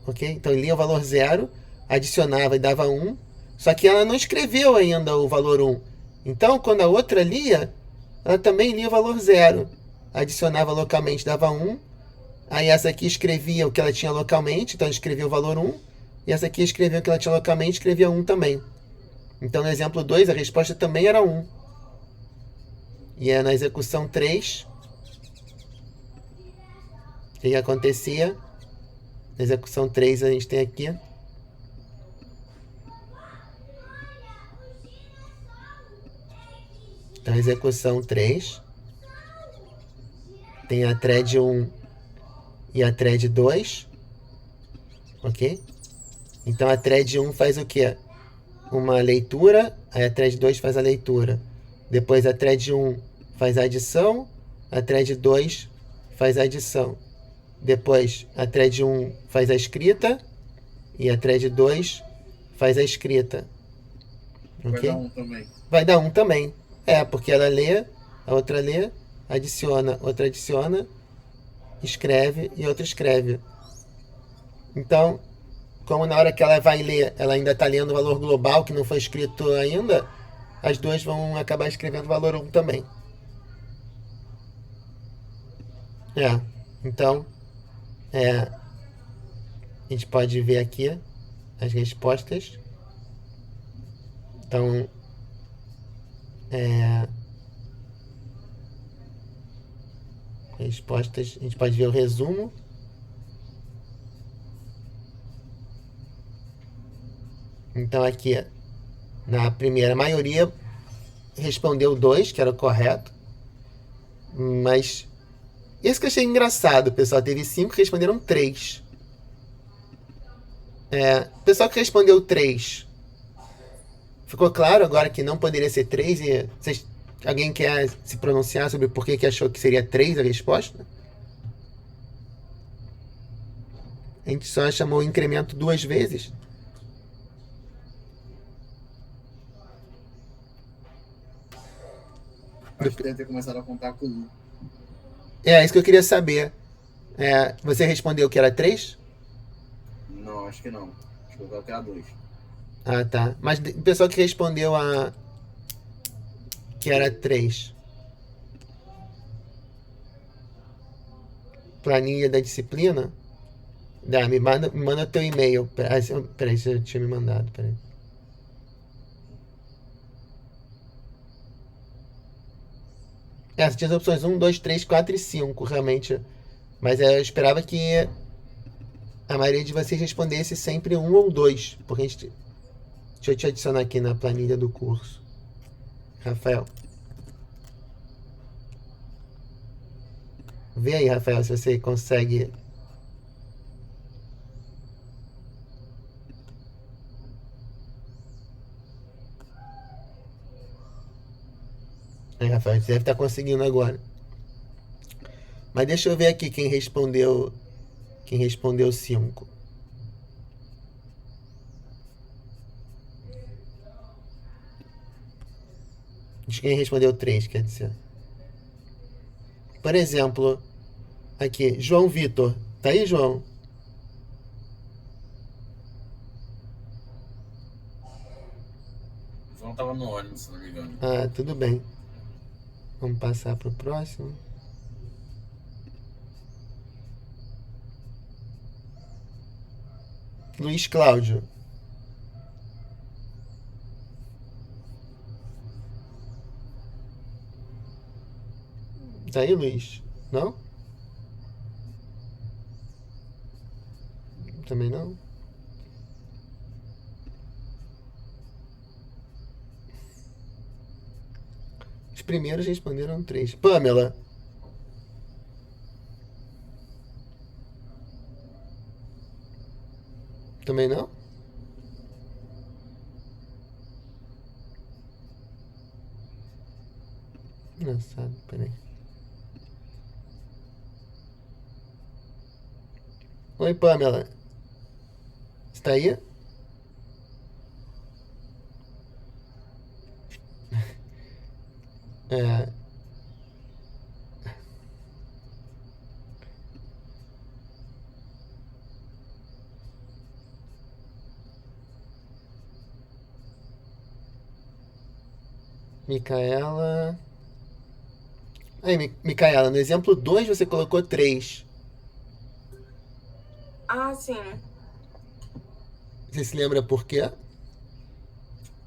ok? Então lia o valor 0, adicionava e dava 1, só que ela não escreveu ainda o valor 1. Então quando a outra lia, ela também lia o valor 0, adicionava localmente, dava 1, aí essa aqui escrevia o que ela tinha localmente, então ela escrevia o valor 1, e essa aqui escrevia o que ela tinha localmente, escrevia 1 também. Então no exemplo 2 a resposta também era 1. E na execução 3, o que acontecia? Na execução 3 a gente tem aqui Então, execução 3. Tem a thread 1 e a thread 2. Ok? Então, a thread 1 faz o quê? Uma leitura, aí a thread 2 faz a leitura. Depois a thread 1 faz a adição, a thread 2 faz a adição. Depois a thread 1 faz a escrita e a thread 2 faz a escrita. Vai Ok? dar um também. Vai dar um também. Porque ela lê, a outra lê, adiciona, outra adiciona, escreve e outra escreve. Então, como na hora que ela vai ler, ela ainda está lendo o valor global que não foi escrito ainda, as duas vão acabar escrevendo o valor 1 também. Então, a gente pode ver aqui as respostas. Então, respostas, a gente pode ver o resumo. Então, aqui, na primeira, a maioria respondeu 2, que era o correto. Mas isso que eu achei engraçado, pessoal. Teve 5 que responderam 3. O pessoal que respondeu 3, ficou claro agora que não poderia ser 3? E alguém quer se pronunciar sobre por que achou que seria 3 a resposta? A gente só chamou o incremento 2 vezes. Acho que deve ter começado a contar com 1. Isso que eu queria saber. Você respondeu que era 3? Não, acho que não. Acho que eu coloquei a 2. Ah, tá. Mas o pessoal que respondeu que era 3. Planilha da disciplina? Me manda teu e-mail. Peraí, você tinha me mandado. Peraí. Você tinha as opções 1, 2, 3, 4 e 5, realmente. Mas eu esperava que a maioria de vocês respondesse sempre 1 ou 2. Porque deixa eu te adicionar aqui na planilha do curso. Rafael. Vê aí, Rafael, se você consegue. Rafael, você deve estar conseguindo agora. Mas deixa eu ver aqui quem respondeu 5. Quem respondeu 3, quer dizer. Por exemplo, aqui, João Vitor. Tá aí, João? O João tava no ônibus, se não me engano. Ah, tudo bem. Vamos passar pro próximo. Luiz Cláudio. Tá aí, Luiz? Não? Também não? Os primeiros responderam 3. Pamela. Também não? Engraçado, peraí. Oi, Pamela. Você tá aí? Micaela. Aí, Micaela, no exemplo 2 você colocou 3. Ah, sim. Você se lembra por quê?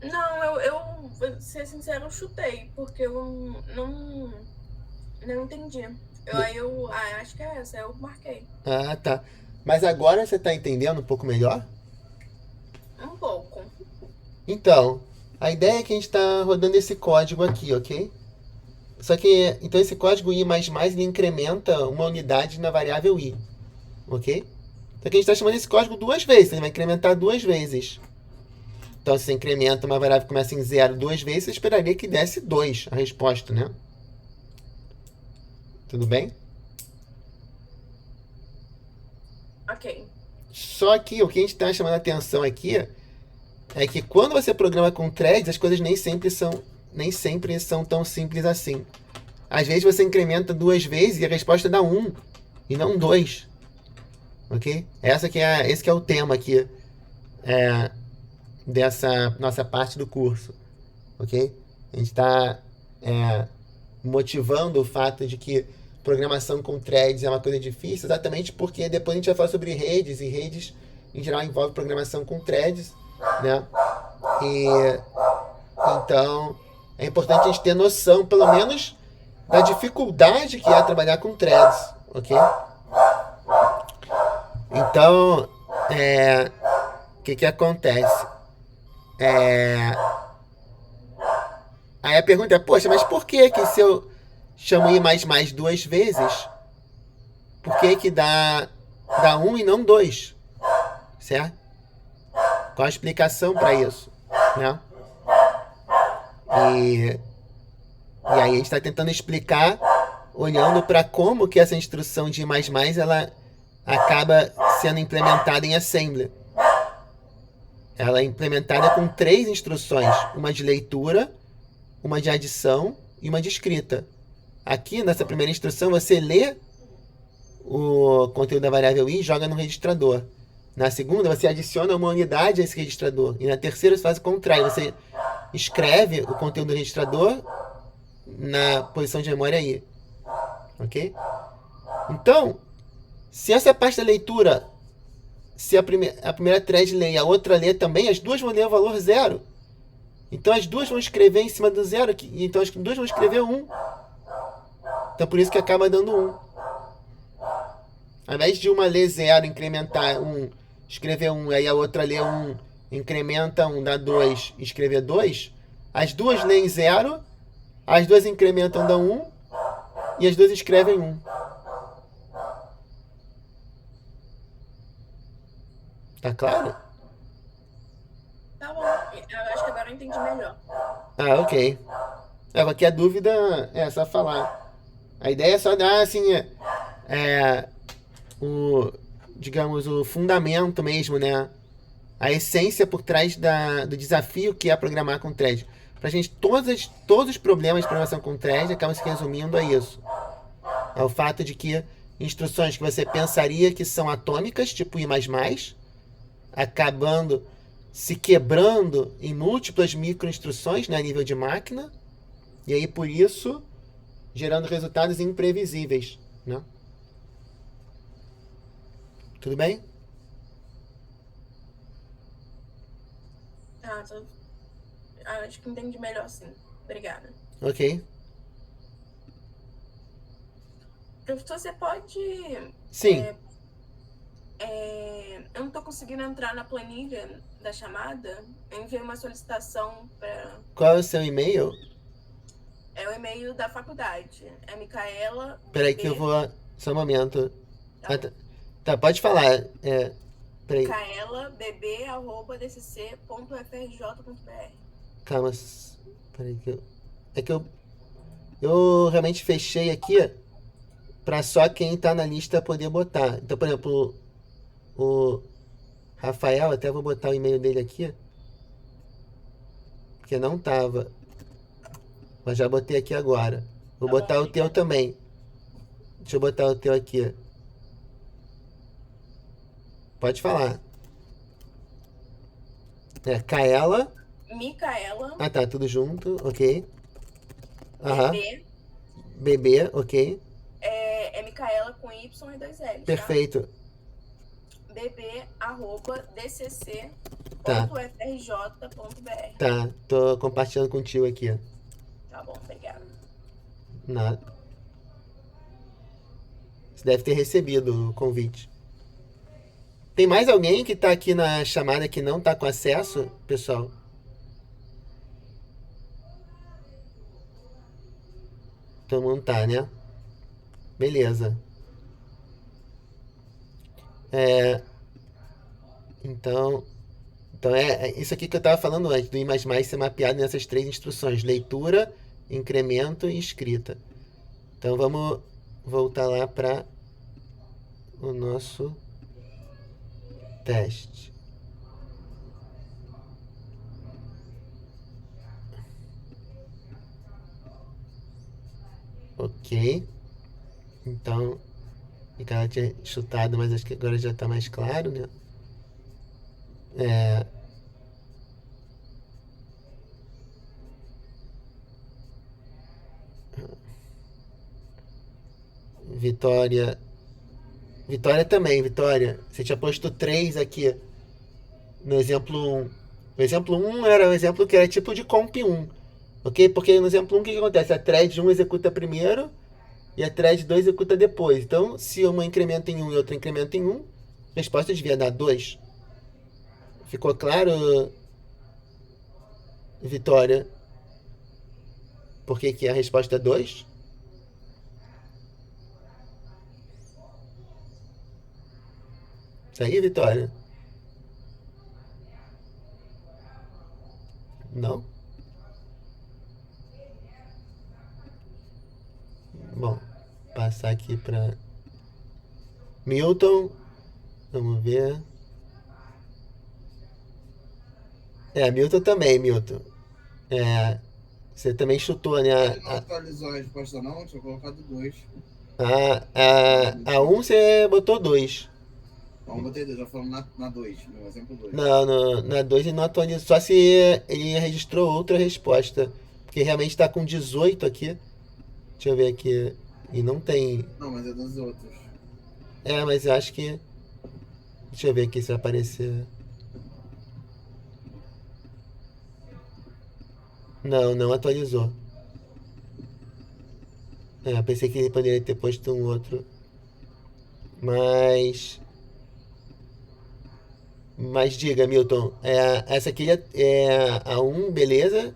Não, vou ser sincero, eu chutei, porque eu não entendi. Acho que é essa, eu marquei. Ah, tá. Mas agora você tá entendendo um pouco melhor? Um pouco. Então, a ideia é que a gente tá rodando esse código aqui, ok? Só que, então esse código i++ ele incrementa uma unidade na variável i, ok? Só que a gente está chamando esse código duas vezes, ele vai incrementar duas vezes. Então, se você incrementa uma variável que começa em 0 duas vezes, você esperaria que desse 2 a resposta, né? Tudo bem? Ok. Só que o que a gente está chamando a atenção aqui é que quando você programa com threads, as coisas nem sempre são tão simples assim. Às vezes você incrementa duas vezes e a resposta dá 1 e não 2. Ok? Esse que é o tema aqui dessa nossa parte do curso. Ok? A gente está motivando o fato de que programação com threads é uma coisa difícil, exatamente porque depois a gente vai falar sobre redes, e redes em geral envolve programação com threads, né? E então é importante a gente ter noção, pelo menos, da dificuldade que é trabalhar com threads, ok? Então, o que acontece? Aí a pergunta é, poxa, mas por que se eu chamo i++ duas vezes, por que dá 1 e não 2? Certo? Qual a explicação para isso? Né? E aí a gente está tentando explicar, olhando para como que essa instrução de i++ ela acaba sendo implementada em assembly. Ela é implementada com 3 instruções, uma de leitura, uma de adição e uma de escrita. Aqui, nessa primeira instrução, você lê o conteúdo da variável i e joga no registrador. Na segunda, você adiciona uma unidade a esse registrador. E na terceira, você faz o contrário. Você escreve o conteúdo do registrador na posição de memória i. Ok? Então, se essa parte da leitura, se a primeira thread lê e a outra lê também, as duas vão ler o valor 0. Então as duas vão escrever em cima do 0, então as duas vão escrever 1. Então por isso que acaba dando 1. Ao invés de uma ler 0, incrementar 1, escrever 1, aí a outra lê 1, incrementa 1, dá 2, escrever 2, as duas leem 0, as duas incrementam, dão 1, e as duas escrevem 1. Tá claro? Tá bom. Eu acho que agora eu entendi melhor. Ah, ok. Qualquer dúvida é só falar. A ideia é só dar, assim, digamos, o fundamento mesmo, né? A essência por trás do desafio que é programar com thread. Pra gente, todos os problemas de programação com thread acabam se resumindo a isso. Ao fato de que instruções que você pensaria que são atômicas, tipo i++, acabando se quebrando em múltiplas microinstruções, né, a nível de máquina, e aí por isso gerando resultados imprevisíveis, né? Tudo bem? Acho que entendi melhor sim. Obrigada. Ok. Professor, você pode... Sim. Eu não tô conseguindo entrar na planilha da chamada. Eu enviei uma solicitação para... Qual é o seu e-mail? É o e-mail da faculdade. É Micaela... Peraí que eu vou... Só um momento. Tá, Tá, pode falar. Peraí. micaela.bb@dcc.frj.br. Calma. Peraí que eu... É que eu realmente fechei aqui para só quem tá na lista poder botar. Então, por exemplo, o Rafael, até vou botar o e-mail dele aqui, porque não tava. Mas já botei aqui agora. Vou botar o teu também. Deixa eu botar o teu aqui. Pode falar. Kaela. Micaela. Ah, tá, tudo junto, ok. Aham. BB. ok. É Micaela com Y e 2 L. Perfeito. Tá? bb@dcc.frj.br. Tá, tô compartilhando contigo aqui. Tá bom, obrigada. Nada. Você deve ter recebido o convite. Tem mais alguém que tá aqui na chamada que não tá com acesso, pessoal? Todo mundo tá, né? Beleza. Então, então isso aqui que eu estava falando antes, do I++ ser mapeado nessas três instruções: leitura, incremento e escrita. Então vamos voltar lá para o nosso teste. Ok. Então, o cara tinha chutado, mas acho que agora já está mais claro, né? Vitória. Vitória também, Vitória. Você tinha posto 3 aqui no exemplo 1. O exemplo 1 era um exemplo que era tipo de comp 1. Ok? Porque no exemplo 1 o que acontece? A thread 1 executa primeiro e a thread 2 executa depois. Então, se uma incrementa em 1 e outra incrementa em 1, a resposta devia dar 2. Ficou claro, Vitória? Por que a resposta é 2? Isso aí, Vitória? Não? Bom, passar aqui para Milton. Vamos ver. Milton também, Milton. Você também chutou, né? Não atualizou a resposta não, tinha colocado 2. A 1 você botou 2. Então botei 2, já falando na 2, no exemplo 2. Não, na 2 ele não atualizou. Só se ele registrou outra resposta. Porque realmente está com 18 aqui. Deixa eu ver aqui. E não tem. Não, mas é dos outros. Mas eu acho que. Deixa eu ver aqui se vai aparecer. Não atualizou. Pensei que ele poderia ter posto um outro. Mas diga, Milton, essa aqui é a 1, beleza?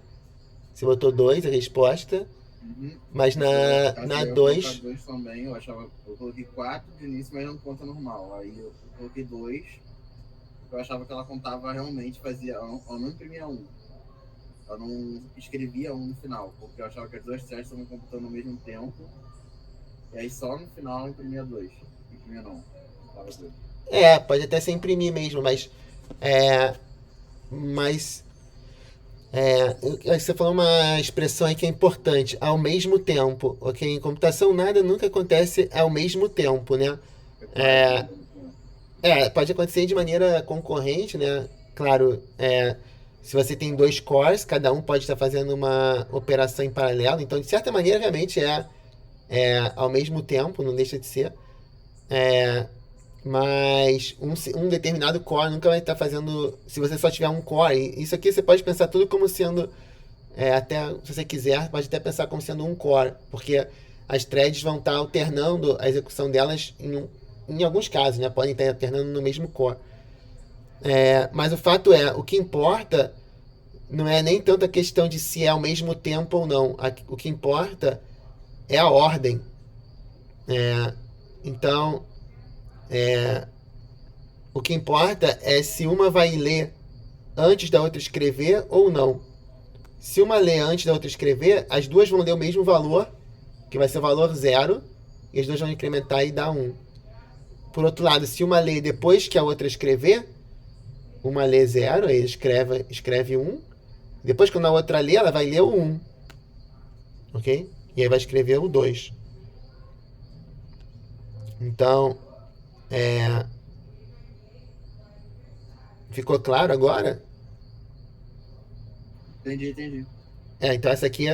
Você botou 2 a resposta. Mas na 2. 2 também, eu coloquei 4 de início, mas não conta normal. Aí eu coloquei 2. Eu achava que ela contava realmente, ela não imprimia 1. Ela não escrevia 1 no final, porque eu achava que as duas threads estavam computando ao mesmo tempo. E aí só no final ela imprimia 2. Imprimia não. Tava 2. Pode até ser imprimir mesmo, mas você falou uma expressão aí que é importante, ao mesmo tempo, ok? Em computação nada nunca acontece ao mesmo tempo, né? Pode acontecer de maneira concorrente, né? Claro, se você tem 2 cores, cada um pode estar fazendo uma operação em paralelo, então de certa maneira realmente é ao mesmo tempo, não deixa de ser. Mas um determinado core nunca vai estar fazendo. Se você só tiver um core, isso aqui você pode pensar tudo como sendo. Até se você quiser, pode até pensar como sendo um core, porque as threads vão estar alternando a execução delas em alguns casos, né? Podem estar alternando no mesmo core. Mas o fato o que importa não é nem tanto a questão de se é ao mesmo tempo ou não. O que importa é a ordem. Então. O que importa é se uma vai ler antes da outra escrever ou não. Se uma lê antes da outra escrever, as duas vão ler o mesmo valor, que vai ser o valor 0, e as duas vão incrementar e dar 1. Por outro lado, se uma lê depois que a outra escrever, uma lê 0, aí escreve 1. Depois, quando a outra lê, ela vai ler o 1. Ok? E aí vai escrever o 2. Então, ficou claro agora? Entendi. Então essa aqui,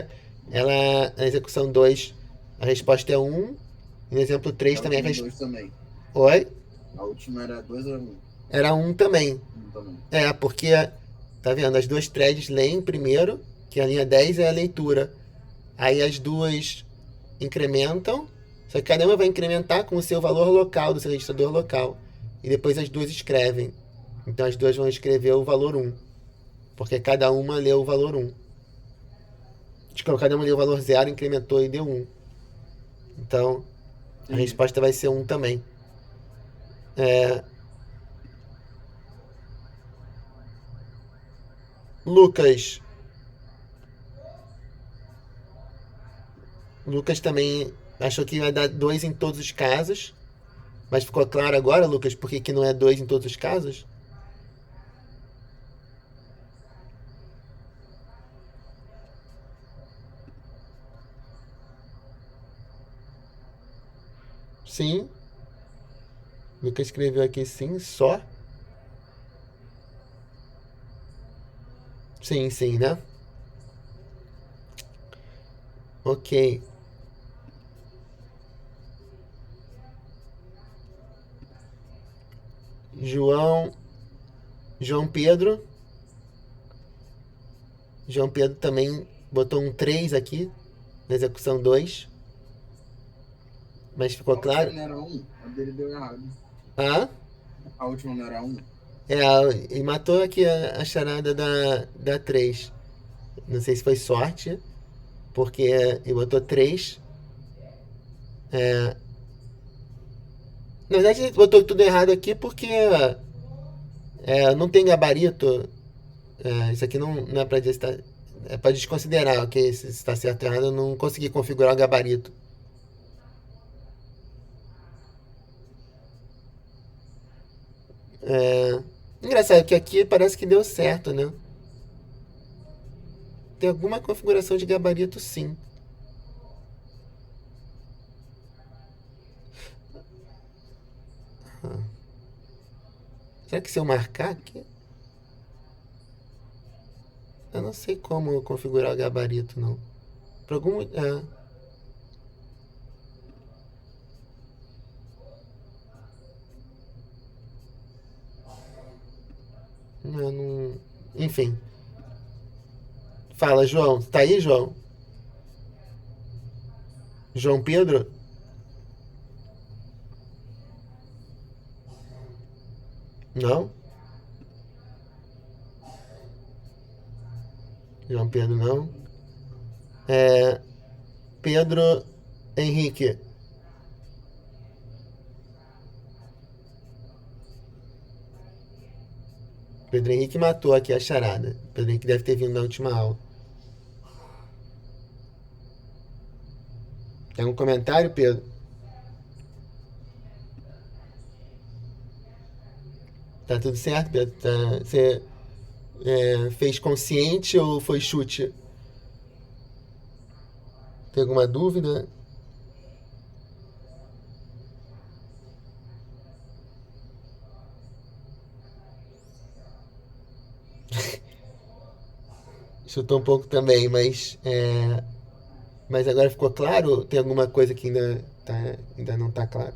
na execução 2, a resposta é 1. E no exemplo 3 também a resposta. 2 também. Oi? A última era 2 ou 1? Era 1 também. 1 também. Porque, tá vendo? As duas threads leem primeiro, que a linha 10 é a leitura. Aí as duas incrementam, só que cada uma vai incrementar com o seu valor local, do seu registrador local. E depois as duas escrevem. Então as duas vão escrever o valor 1. Porque cada uma leu o valor 1. Cada uma leu o valor 0, incrementou e deu 1. Então, a Sim. resposta vai ser 1 também. É, Lucas. Lucas também achou que vai dar 2 em todos os casos. Mas ficou claro agora, Lucas, por que que não é 2 em todos os casos? Sim. Lucas escreveu aqui sim, só. Sim, sim, né? Ok. João. João Pedro. João Pedro também botou um 3 aqui, na execução 2. Mas ficou A última claro? não era 1, a dele deu errado. Ah? A última não era 1. É, e matou aqui a charada da 3. Não sei se foi sorte, porque ele botou 3. Na verdade, ele botou tudo errado aqui porque não tem gabarito. Isso aqui não é pra dizer se tá, é pra desconsiderar, ok? Se está certo ou errado, eu não consegui configurar o gabarito. É, engraçado que aqui parece que deu certo, né? Tem alguma configuração de gabarito, sim. Será que se eu marcar aqui? Eu não sei como configurar o gabarito, não. Por algum. Não. Enfim. Fala, João. Tá aí, João? João Pedro? Não? João Pedro não. Pedro Henrique. Pedro Henrique matou aqui a charada. Pedro Henrique deve ter vindo na última aula. Tem um comentário, Pedro? Tá tudo certo, Pedro? Você fez consciente ou foi chute? Tem alguma dúvida? Chutou um pouco também, mas agora ficou claro? Tem alguma coisa que ainda não tá claro?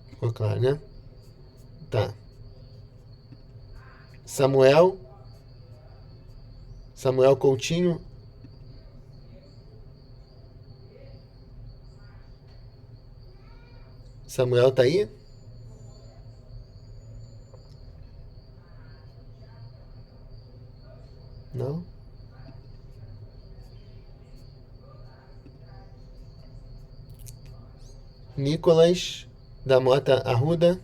Ficou claro, né? Tá. Samuel. Samuel Coutinho. Samuel tá aí? Não? Nicolas da Mota Arruda.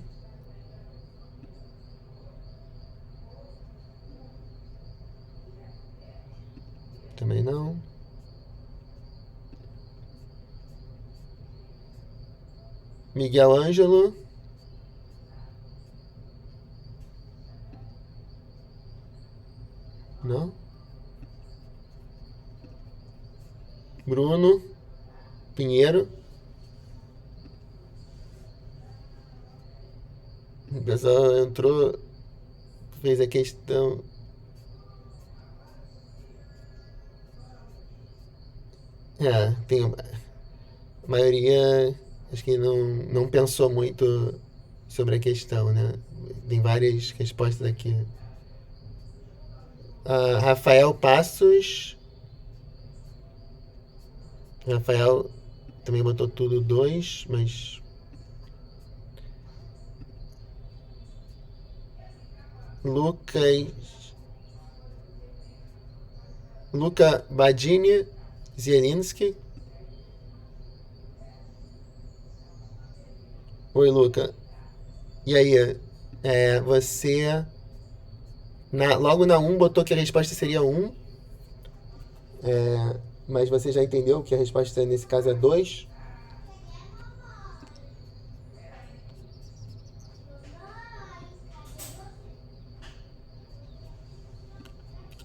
Também não. Miguel Ângelo. Não. Bruno Pinheiro. O pessoal entrou, fez a questão. Tem a maioria, acho que não pensou muito sobre a questão, né? Tem várias respostas aqui. Rafael Passos. Rafael também botou tudo 2, mas. Lucas. Luca Badini Zielinski. Oi, Luca. E aí, você logo na 1 botou que a resposta seria 1, mas você já entendeu que a resposta nesse caso é 2?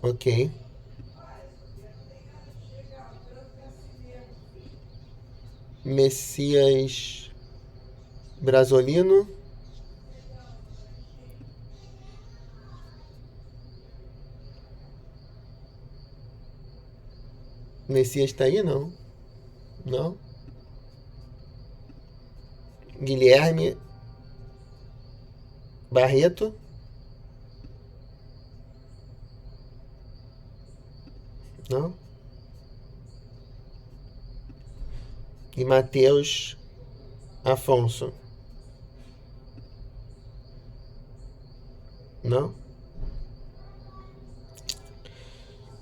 Ok. Messias Brasolino. Messias tá aí? Não. Não. Guilherme Barreto. Não. E Matheus Afonso. Não?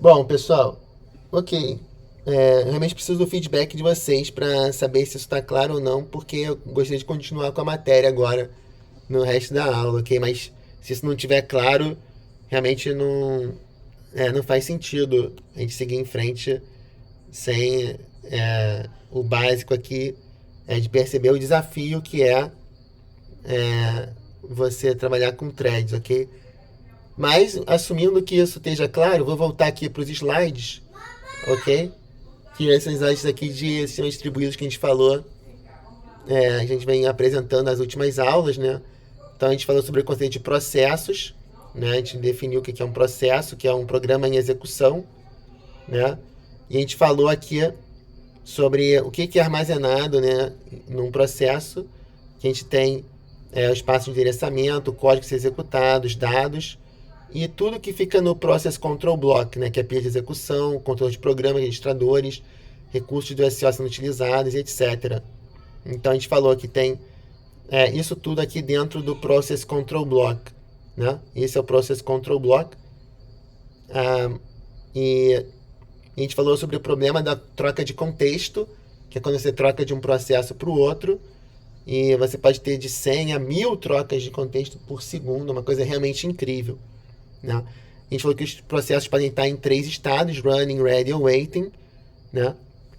Bom, pessoal, ok. Realmente preciso do feedback de vocês para saber se isso está claro ou não, porque eu gostaria de continuar com a matéria agora no resto da aula, ok? Mas se isso não estiver claro, realmente não faz sentido a gente seguir em frente sem o básico aqui de perceber o desafio que é você trabalhar com threads, ok? Mas, assumindo que isso esteja claro, vou voltar aqui para os slides, ok? Que esses slides aqui de sistemas distribuídos que a gente falou, a gente vem apresentando nas últimas aulas, né? Então, a gente falou sobre o conceito de processos, né? A gente definiu o que é um processo, que é um programa em execução, né? E a gente falou aqui sobre o que é armazenado, né, num processo, que a gente tem o espaço de endereçamento, o código a ser executado, os dados, e tudo que fica no Process Control Block, né, que é a pilha de execução, controle de programa, registradores, recursos do SO sendo utilizados, etc. Então, a gente falou que tem isso tudo aqui dentro do Process Control Block, né? Esse é o Process Control Block. E a gente falou sobre o problema da troca de contexto, que é quando você troca de um processo para o outro, e você pode ter de 100 a 1000 trocas de contexto por segundo, uma coisa realmente incrível, né? A gente falou que os processos podem estar em 3 estados, running, ready ou waiting, né?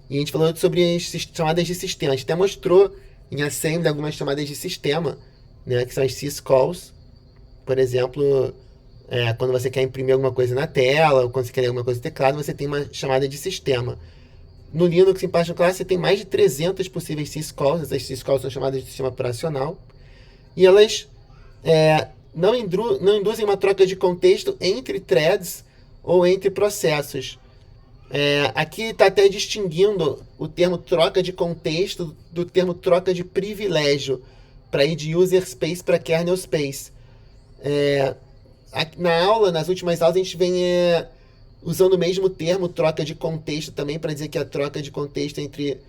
E a gente falou sobre as chamadas de sistema. A gente até mostrou em assembly algumas chamadas de sistema, né, que são as syscalls. Por exemplo, quando você quer imprimir alguma coisa na tela, ou quando você quer ler alguma coisa no teclado, você tem uma chamada de sistema. No Linux, em particular, você tem mais de 300 possíveis syscalls. Essas syscalls são chamadas de sistema operacional. E elas não induzem uma troca de contexto entre threads ou entre processos. Aqui está até distinguindo o termo troca de contexto do termo troca de privilégio, para ir de user space para kernel space. Na aula, nas últimas aulas, a gente vem usando o mesmo termo, troca de contexto, também para dizer que a troca de contexto entre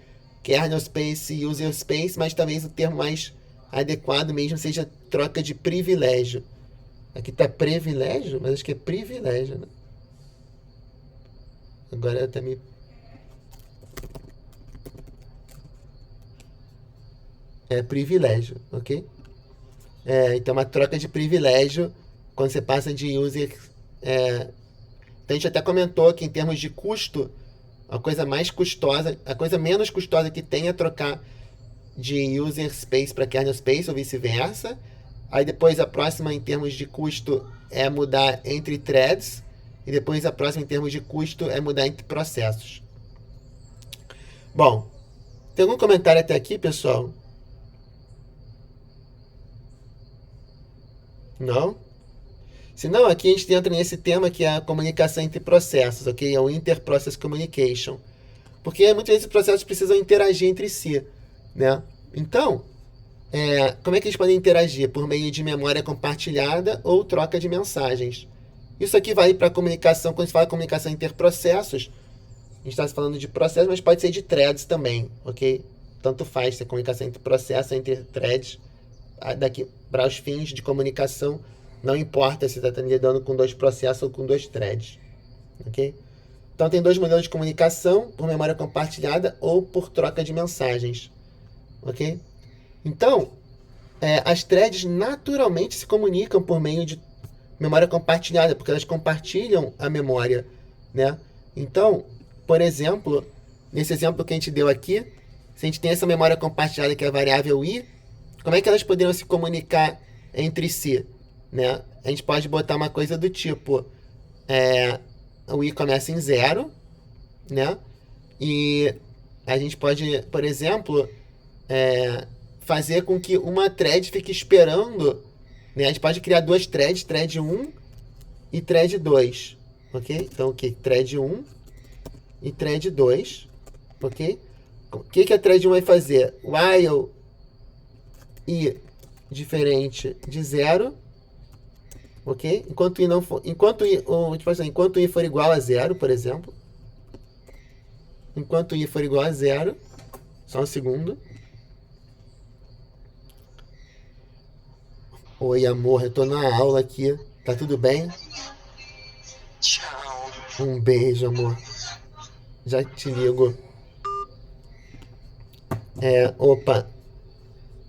kernel space e user space, mas talvez o termo mais adequado mesmo seja troca de privilégio. Aqui está privilégio, mas acho que é privilégio, né? Agora até me... privilégio, ok? Então, uma troca de privilégio quando você passa de user... Então, a gente até comentou que em termos de custo, a coisa menos custosa que tem é trocar de user space para kernel space ou vice-versa. Aí depois a próxima em termos de custo é mudar entre threads. E depois a próxima em termos de custo é mudar entre processos. Bom, tem algum comentário até aqui, pessoal? Não? Se não, aqui a gente entra nesse tema que é a comunicação entre processos, ok? É o Interprocess Communication. Porque muitas vezes os processos precisam interagir entre si, né? Então, como é que eles podem interagir? Por meio de memória compartilhada ou troca de mensagens. Isso aqui vai para a comunicação, quando se fala comunicação interprocessos, a gente está falando de processos, mas pode ser de threads também, ok? Tanto faz se é comunicação entre processos, entre threads, daqui para os fins de comunicação, não importa se está lidando com 2 processos ou com 2 threads, ok? Então tem dois modelos de comunicação, por memória compartilhada ou por troca de mensagens. Ok? Então, as threads naturalmente se comunicam por meio de memória compartilhada, porque elas compartilham a memória, né? Então, por exemplo, nesse exemplo que a gente deu aqui, se a gente tem essa memória compartilhada que é a variável i, como é que elas poderiam se comunicar entre si, né? A gente pode botar uma coisa do tipo, o i começa em 0, né? E a gente pode, por exemplo, fazer com que uma thread fique esperando, né? A gente pode criar duas threads, thread 1 e thread 2, ok? Então, o que? Thread 1 e thread 2, ok? O que a thread 1 vai fazer? While i diferente de 0, ok? Enquanto i não for, enquanto i for igual a 0, por exemplo. Enquanto i for igual a 0, só um segundo. Oi, amor, eu tô na aula aqui. Tá tudo bem? Tchau. Um beijo, amor. Já te ligo. Opa.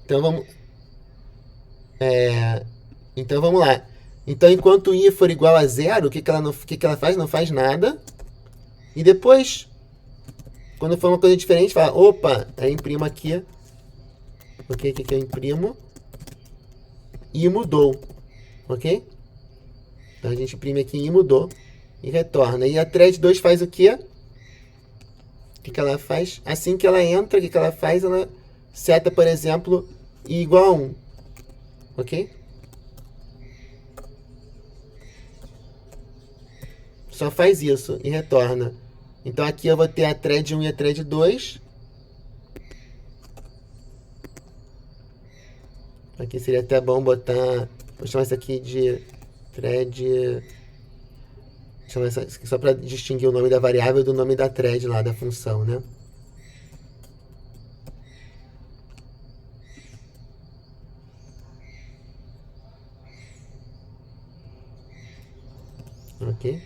Então vamos lá. Então, enquanto i for igual a 0, o que ela faz? Não faz nada. E depois, quando for uma coisa diferente, fala, opa, aí imprimo aqui. Ok, o que eu imprimo? I mudou. Ok? Então a gente imprime aqui i mudou e retorna. E a thread 2 faz o quê? O que ela faz? Assim que ela entra, o que ela faz? Ela seta, por exemplo, i igual a 1. Ok? Só faz isso e retorna. Então aqui eu vou ter a thread 1 e a thread 2. Aqui seria até bom botar... Vou chamar isso aqui de thread... Chamar isso aqui só para distinguir o nome da variável do nome da thread lá, da função, né? Ok?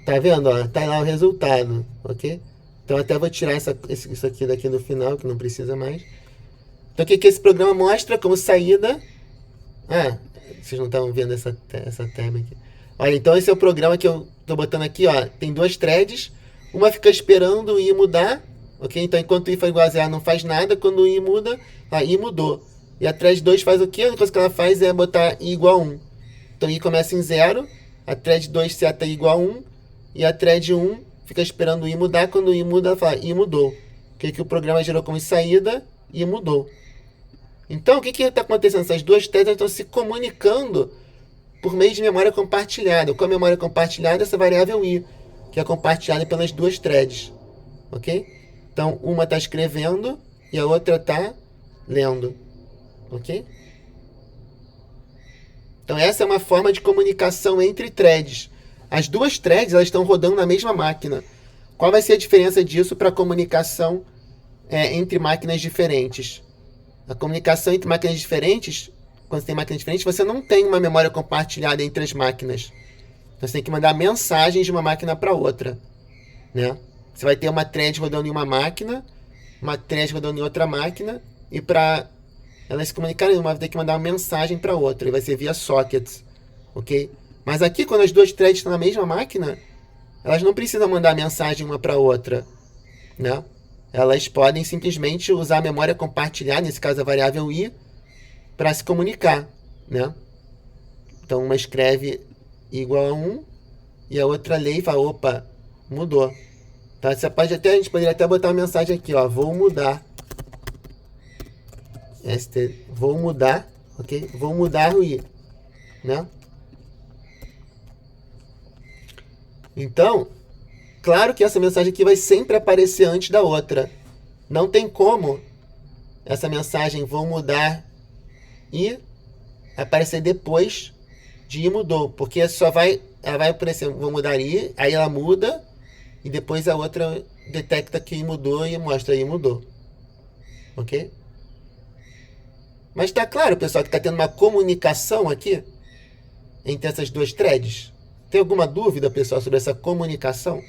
Tá vendo? Ó, tá lá o resultado, ok? Então até vou tirar isso aqui daqui no final, que não precisa mais. Então o que esse programa mostra como saída? Vocês não estavam vendo essa tab aqui. Olha, então esse é o programa que eu tô botando aqui, ó. Tem duas threads, uma fica esperando o i mudar, ok? Então enquanto o i for igual a 0 não faz nada, quando o i muda, i mudou. E a thread 2 faz o quê? A única coisa que ela faz é botar i igual a 1. Então i começa em 0, a thread 2 seta i igual a 1, e a thread 1 fica esperando o i mudar, quando o i muda, ela fala i mudou. O que o programa gerou como saída? I mudou. Então, o que está acontecendo? Essas duas threads estão se comunicando por meio de memória compartilhada. Com a memória compartilhada, essa variável i, que é compartilhada pelas duas threads. Ok? Então, uma está escrevendo e a outra está lendo. Ok? Então, essa é uma forma de comunicação entre threads. As duas threads elas estão rodando na mesma máquina. Qual vai ser a diferença disso para a comunicação entre máquinas diferentes? A comunicação entre máquinas diferentes, quando você tem máquinas diferentes, você não tem uma memória compartilhada entre as máquinas. Você tem que mandar mensagens de uma máquina para outra, né? Você vai ter uma thread rodando em uma máquina, uma thread rodando em outra máquina, e para elas se comunicarem, uma vai ter que mandar uma mensagem para outra, e vai ser via sockets, ok? Mas aqui, quando as duas threads estão na mesma máquina, elas não precisam mandar mensagem uma para outra, né? Elas podem simplesmente usar a memória compartilhada, nesse caso a variável i, para se comunicar, né? Então uma escreve i igual a 1 e a outra lê e fala, opa, mudou. Então a gente poderia até botar uma mensagem aqui, ó, vou mudar. Vou mudar, ok? Vou mudar o i, né? Então, claro que essa mensagem aqui vai sempre aparecer antes da outra. Não tem como essa mensagem vou mudar e aparecer depois de i mudou. Porque ela vai aparecer vou mudar i, aí ela muda e depois a outra detecta que i mudou e mostra i mudou. Ok? Mas está claro, pessoal, que está tendo uma comunicação aqui entre essas duas threads. Tem alguma dúvida, pessoal, sobre essa comunicação?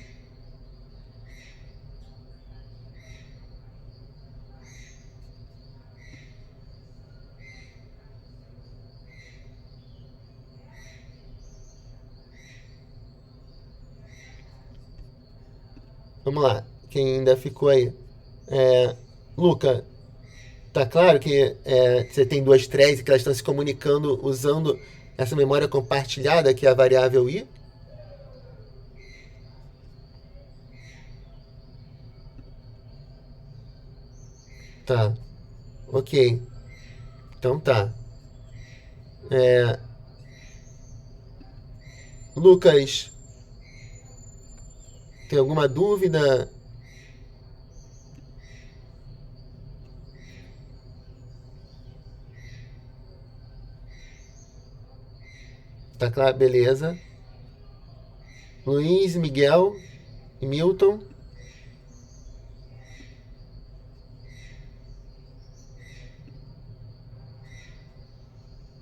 Vamos lá, quem ainda ficou aí? Luca, tá claro que você tem duas threads que elas estão se comunicando usando essa memória compartilhada, que é a variável i? Tá, ok. Então tá. Lucas, tem alguma dúvida? Tá claro? Beleza. Luiz, Miguel e Milton.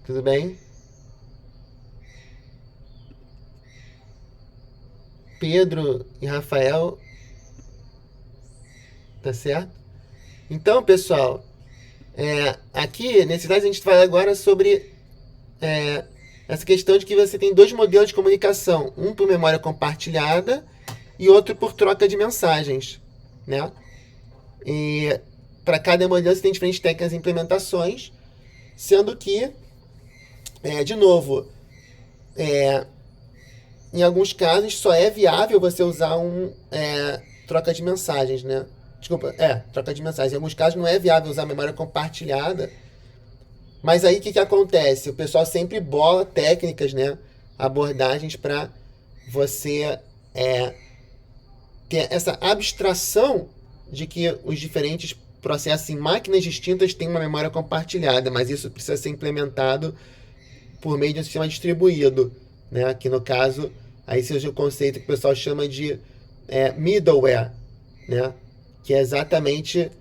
Tudo bem? Pedro e Rafael. Tá certo? Então, pessoal, aqui nesse slide a gente fala agora sobre essa questão de que você tem dois modelos de comunicação, um por memória compartilhada e outro por troca de mensagens, né? E para cada modelo você tem diferentes técnicas e implementações, sendo que, de novo, em alguns casos só é viável você usar troca de mensagens, né? Desculpa, troca de mensagens. Em alguns casos não é viável usar memória compartilhada. Mas aí o que acontece? O pessoal sempre bola técnicas, né? Abordagens para você ter essa abstração de que os diferentes processos em máquinas distintas têm uma memória compartilhada, mas isso precisa ser implementado por meio de um sistema distribuído, né? Que no caso, aí seja o conceito que o pessoal chama de middleware, né? Que é exatamente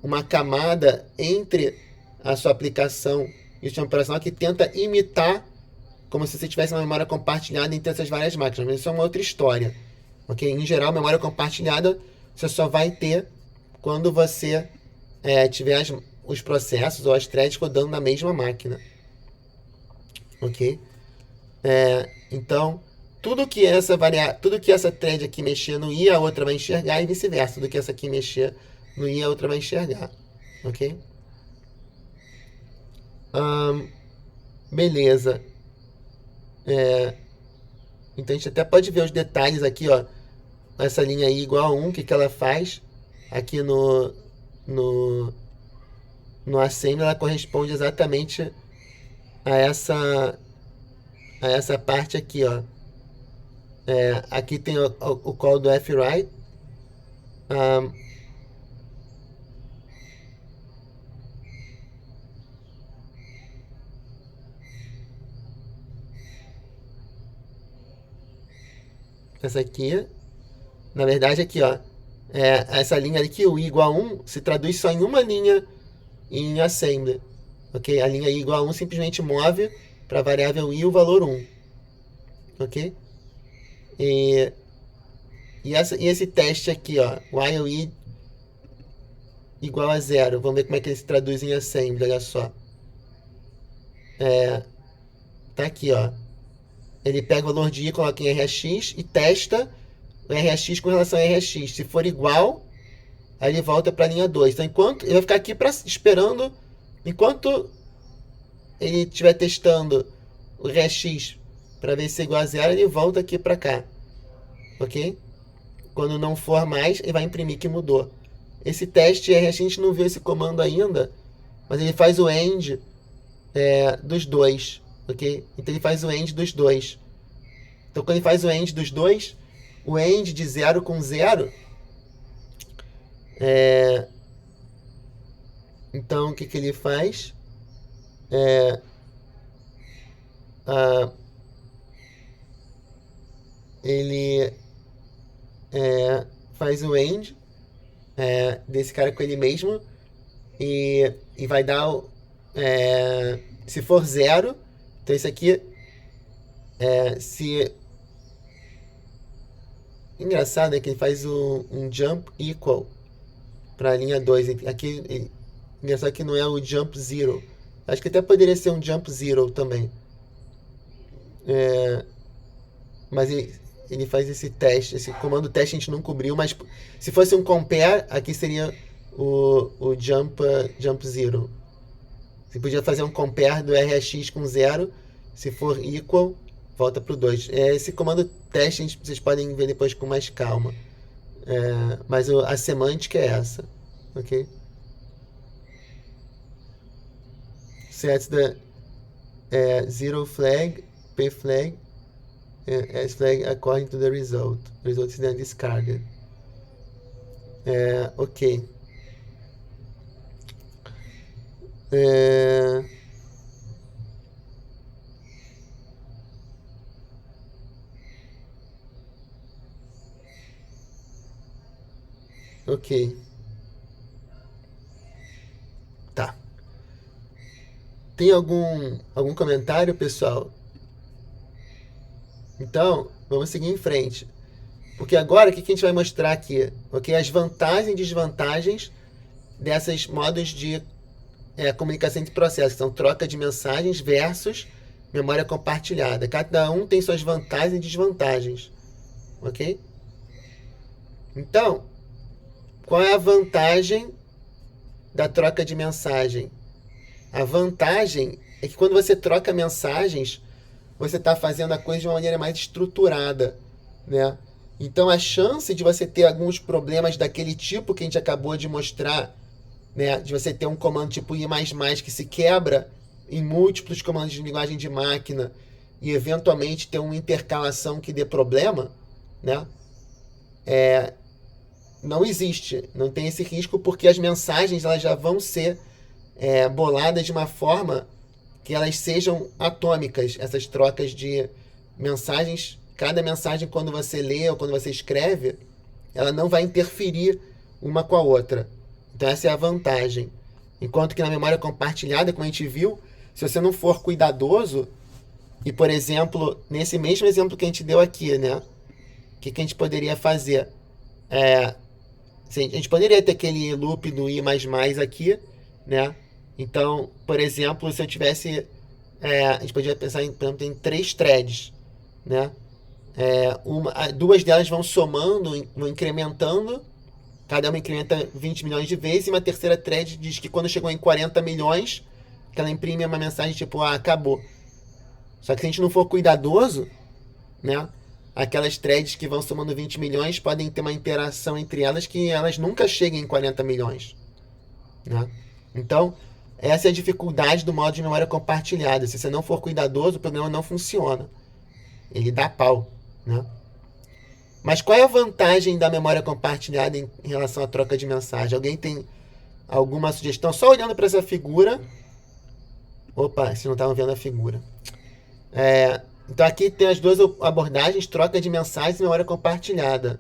uma camada entre a sua aplicação e o sistema operacional que tenta imitar como se você tivesse uma memória compartilhada entre essas várias máquinas. Mas isso é uma outra história. Okay? Em geral, memória compartilhada você só vai ter quando você tiver os processos ou as threads rodando na mesma máquina. Ok? Então, tudo que essa thread aqui mexer no i, a outra vai enxergar, e vice-versa. Tudo que essa aqui mexer no i, a outra vai enxergar. Ok? Beleza. Então a gente até pode ver os detalhes aqui, ó. Essa linha aí igual a 1, o que ela faz aqui no assembly, ela corresponde exatamente a essa parte aqui, ó. Aqui tem o call do fwrite. Essa aqui, na verdade aqui, ó, essa linha aqui, o i igual a 1, se traduz só em uma linha em assembly, ok? A linha i igual a 1 simplesmente move para a variável i o valor 1, ok? E esse teste aqui, ó, while i igual a 0, vamos ver como é que ele se traduz em assembly, olha só. Tá aqui, ó. Ele pega o valor de i, coloca em RX e testa o RX com relação a RX. Se for igual, aí ele volta para a linha 2. Então, ele vai ficar aqui esperando, enquanto ele estiver testando o RX para ver se é igual a 0, ele volta aqui para cá. Ok? Quando não for mais, ele vai imprimir que mudou. Esse teste RX, a gente não viu esse comando ainda, mas ele faz o end dos dois. Ok? Então ele faz o end dos dois. Então quando ele faz o end dos dois, o end de 0 com 0, então o que ele faz? Ele faz o end desse cara com ele mesmo e vai dar se for 0, então isso aqui, se engraçado é que ele faz um jump equal para a linha 2. Aqui, engraçado que não é o jump zero. Acho que até poderia ser um jump zero também. Mas ele faz esse teste, esse comando teste a gente não cobriu, mas se fosse um compare, aqui seria o jump zero. Você podia fazer um compare do RX com 0, se for equal, volta para o 2. Esse comando teste vocês podem ver depois com mais calma. Mas a semântica é essa, ok? Sets the zero flag, p flag, as flag according to the result. The result is then discarded. Ok. Ok. Tá. Tem algum comentário, pessoal? Então, vamos seguir em frente. Porque agora, o que a gente vai mostrar aqui? Ok? As vantagens e desvantagens desses modos de comunicação entre processos, que são troca de mensagens versus memória compartilhada. Cada um tem suas vantagens e desvantagens. Ok? Então, qual é a vantagem da troca de mensagem? A vantagem é que quando você troca mensagens, você está fazendo a coisa de uma maneira mais estruturada, né? Então, a chance de você ter alguns problemas daquele tipo que a gente acabou de mostrar, né? De você ter um comando tipo I++ que se quebra em múltiplos comandos de linguagem de máquina e, eventualmente, ter uma intercalação que dê problema, né? Não existe, não tem esse risco, porque as mensagens elas já vão ser boladas de uma forma que elas sejam atômicas, essas trocas de mensagens. Cada mensagem, quando você lê ou quando você escreve, ela não vai interferir uma com a outra. Então essa é a vantagem. Enquanto que na memória compartilhada, como a gente viu, se você não for cuidadoso, e por exemplo, nesse mesmo exemplo que a gente deu aqui, né? O que a gente poderia fazer? A gente poderia ter aquele loop do I++ aqui, né? Então, por exemplo, se eu tivesse... a gente poderia pensar por exemplo, em 3 threads, né? Duas delas vão somando, vão incrementando, cada uma incrementa 20 milhões de vezes, e uma terceira thread diz que quando chegou em 40 milhões, que ela imprime uma mensagem tipo, acabou. Só que se a gente não for cuidadoso, né? Aquelas threads que vão somando 20 milhões podem ter uma interação entre elas que elas nunca cheguem em 40 milhões. Né? Então, essa é a dificuldade do modo de memória compartilhada. Se você não for cuidadoso, o programa não funciona. Ele dá pau. Né? Mas qual é a vantagem da memória compartilhada em relação à troca de mensagem? Alguém tem alguma sugestão? Só olhando para essa figura... Opa, vocês não estavam vendo a figura. Então aqui tem as duas abordagens, troca de mensagens e memória compartilhada.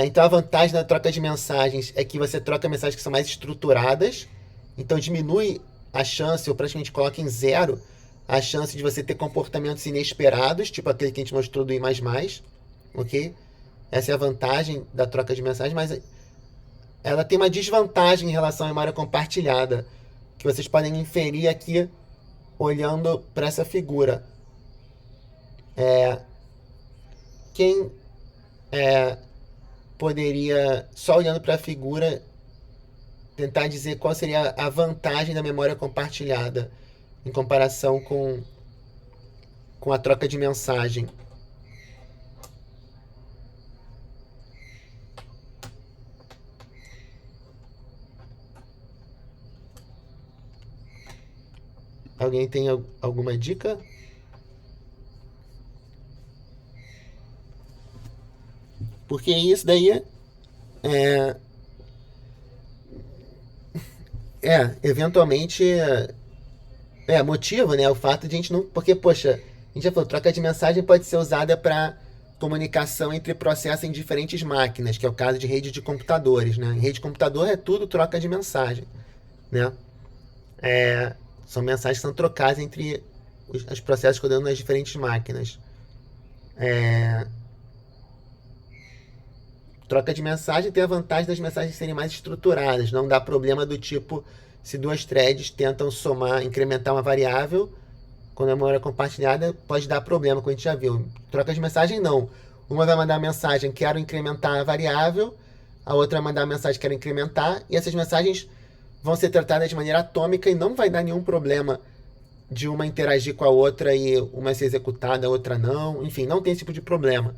Então a vantagem da troca de mensagens é que você troca mensagens que são mais estruturadas, então diminui a chance, ou praticamente coloca em 0, a chance de você ter comportamentos inesperados, tipo aquele que a gente mostrou do I++, ok? Essa é a vantagem da troca de mensagens, mas ela tem uma desvantagem em relação à memória compartilhada, que vocês podem inferir aqui olhando para essa figura. Quem poderia, só olhando para a figura, tentar dizer qual seria a vantagem da memória compartilhada em comparação com a troca de mensagem? Alguém tem alguma dica? Porque isso daí eventualmente motiva, né, o fato de a gente não... Porque, poxa, a gente já falou, troca de mensagem pode ser usada para comunicação entre processos em diferentes máquinas, que é o caso de rede de computadores, né? Em rede de computador é tudo troca de mensagem, né? São mensagens que são trocadas entre os processos rodando nas diferentes máquinas. troca de mensagem tem a vantagem das mensagens serem mais estruturadas, não dá problema do tipo se duas threads tentam somar, incrementar uma variável, quando a memória é compartilhada pode dar problema, como a gente já viu. Troca de mensagem não. Uma vai mandar a mensagem quero incrementar a variável, a outra vai mandar a mensagem quero incrementar, e essas mensagens vão ser tratadas de maneira atômica e não vai dar nenhum problema de uma interagir com a outra e uma ser executada, a outra não. Enfim, não tem esse tipo de problema.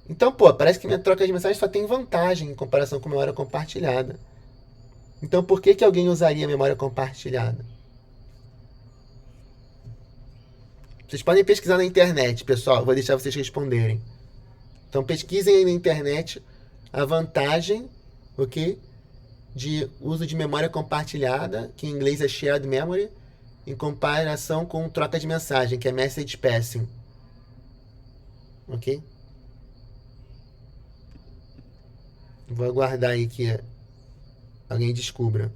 Então, parece que minha troca de mensagem só tem vantagem em comparação com memória compartilhada. Então, por que alguém usaria memória compartilhada? Vocês podem pesquisar na internet, pessoal. Vou deixar vocês responderem. Então, pesquisem aí na internet a vantagem, ok, de uso de memória compartilhada, que em inglês é shared memory, em comparação com troca de mensagem, que é message passing. Ok? Vou aguardar aí que alguém descubra.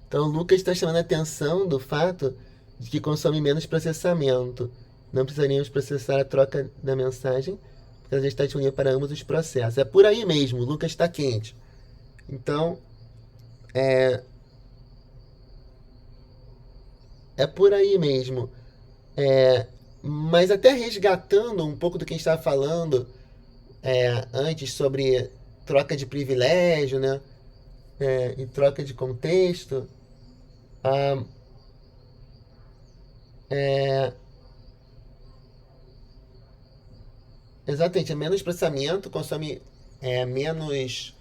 Então, o Lucas está chamando a atenção do fato de que consome menos processamento. Não precisaríamos processar a troca da mensagem, porque ela já está disponível para ambos os processos. É por aí mesmo, o Lucas está quente. Então, é por aí mesmo. Mas até resgatando um pouco do que a gente estava falando antes sobre troca de privilégio, né? E troca de contexto. Exatamente, é menos processamento, consome menos.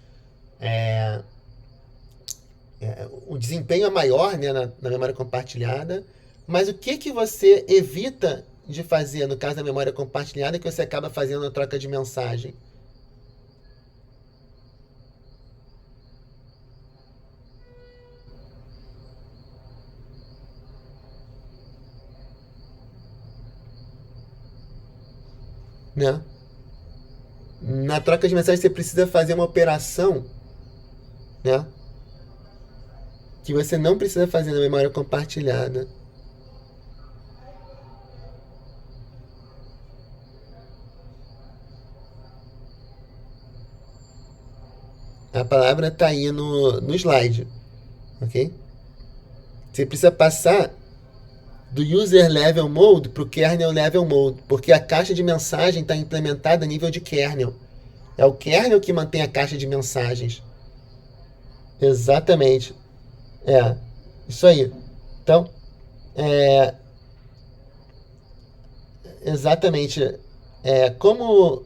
O desempenho é maior, né, na memória compartilhada. Mas o que você evita de fazer no caso da memória compartilhada que você acaba fazendo na troca de mensagem? Né? Na troca de mensagem você precisa fazer uma operação, né, que você não precisa fazer na memória compartilhada. A palavra está aí no slide, ok? Você precisa passar do user level mode para o kernel level mode, porque a caixa de mensagem está implementada a nível de kernel. É o kernel que mantém a caixa de mensagens. Exatamente. Isso aí. Então, exatamente. Como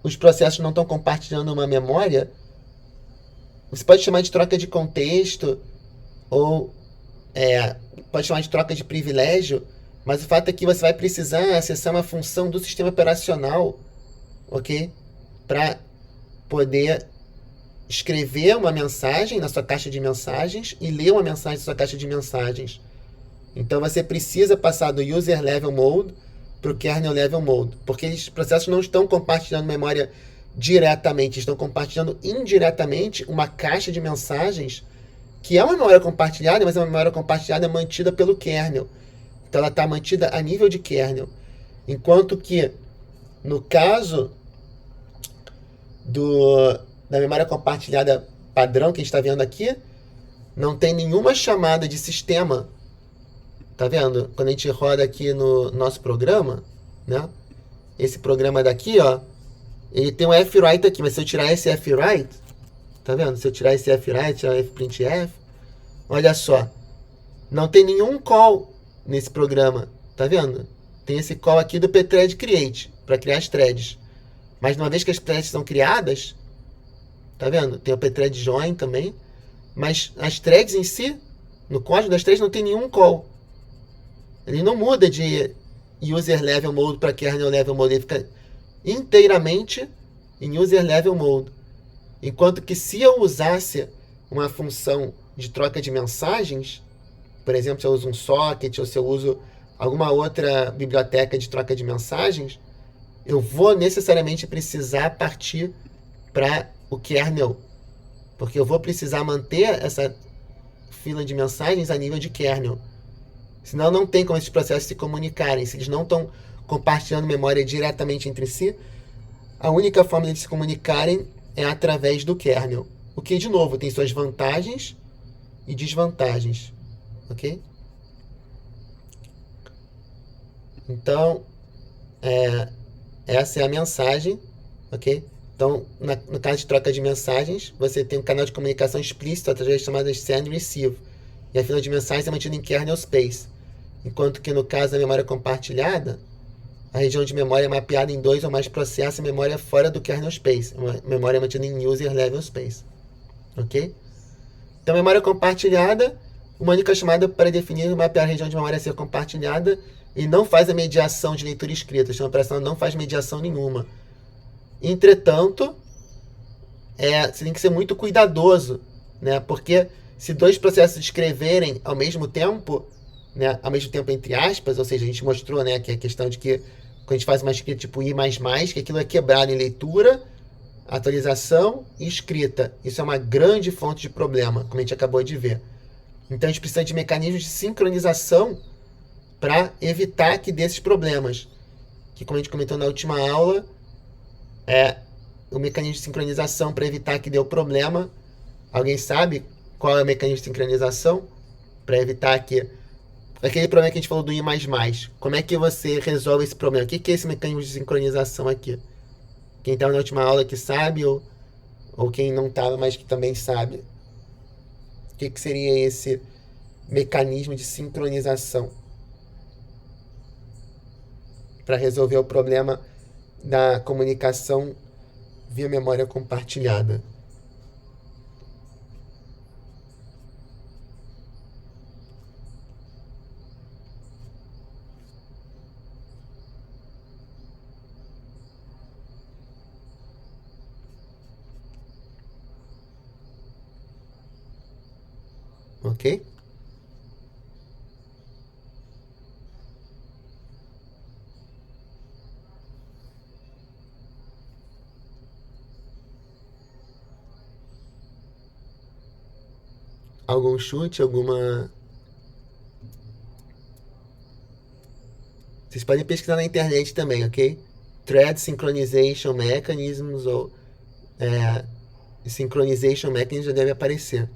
os processos não estão compartilhando uma memória, você pode chamar de troca de contexto ou pode chamar de troca de privilégio, mas o fato é que você vai precisar acessar uma função do sistema operacional, ok? Para poder escrever uma mensagem na sua caixa de mensagens e ler uma mensagem na sua caixa de mensagens. Então você precisa passar do user level mode para o kernel level mode, porque os processos não estão compartilhando memória diretamente, estão compartilhando indiretamente uma caixa de mensagens que é uma memória compartilhada, mas é uma memória compartilhada mantida pelo kernel. Então ela está mantida a nível de kernel. Enquanto que, no caso da memória compartilhada padrão que a gente está vendo aqui, não tem nenhuma chamada de sistema. Tá vendo? Quando a gente roda aqui no nosso programa, né? Esse programa daqui, ó, ele tem um fwrite aqui, mas se eu tirar esse fwrite, tá vendo? Se eu tirar esse fwrite, tirar fprintf, olha só, não tem nenhum call nesse programa, tá vendo? Tem esse call aqui do pthread create, para criar as threads. Mas uma vez que as threads são criadas, Tá vendo? Tem o pthread join também. Mas as threads em si, no código das threads não tem nenhum call. Ele não muda de user level mode para kernel level mode. Ele fica inteiramente em user level mode. Enquanto que se eu usasse uma função de troca de mensagens, por exemplo, se eu uso um socket ou se eu uso alguma outra biblioteca de troca de mensagens, eu vou necessariamente precisar partir para o kernel, porque eu vou precisar manter essa fila de mensagens a nível de kernel. Senão não tem como esses processos se comunicarem. Se eles não estão compartilhando memória diretamente entre si, a única forma de se comunicarem é através do kernel. O que, de novo, tem suas vantagens e desvantagens. Ok? Então, essa é a mensagem. Ok? Então, no caso de troca de mensagens, você tem um canal de comunicação explícito através de chamadas send e receive. E a fila de mensagens é mantida em kernel space. Enquanto que no caso da memória compartilhada, a região de memória é mapeada em 2 ou mais processos e memória fora do kernel space. A memória é mantida em user level space. Ok? Então, memória compartilhada, uma única chamada para definir e mapear a região de memória a ser compartilhada e não faz a mediação de leitura escrita. Esta operação não faz mediação nenhuma. Entretanto, você tem que ser muito cuidadoso, né? Porque se dois processos escreverem ao mesmo tempo, né, ao mesmo tempo entre aspas, ou seja, a gente mostrou, né, que a questão de que quando a gente faz uma escrita tipo I++, que aquilo é quebrado em leitura, atualização e escrita. Isso é uma grande fonte de problema, como a gente acabou de ver. Então a gente precisa de mecanismos de sincronização para evitar que desses problemas, que como a gente comentou na última aula, o mecanismo de sincronização para evitar que dê o problema. Alguém sabe qual é o mecanismo de sincronização para evitar que aquele problema que a gente falou do I++, como é que você resolve esse problema? O que é esse mecanismo de sincronização aqui? Quem estava na última aula que sabe, ou quem não estava, mas que também sabe. O que seria esse mecanismo de sincronização para resolver o problema da comunicação via memória compartilhada? Ok? Algum chute, alguma... Vocês podem pesquisar na internet também, ok? Thread Synchronization Mechanisms ou Synchronization Mechanisms já deve aparecer.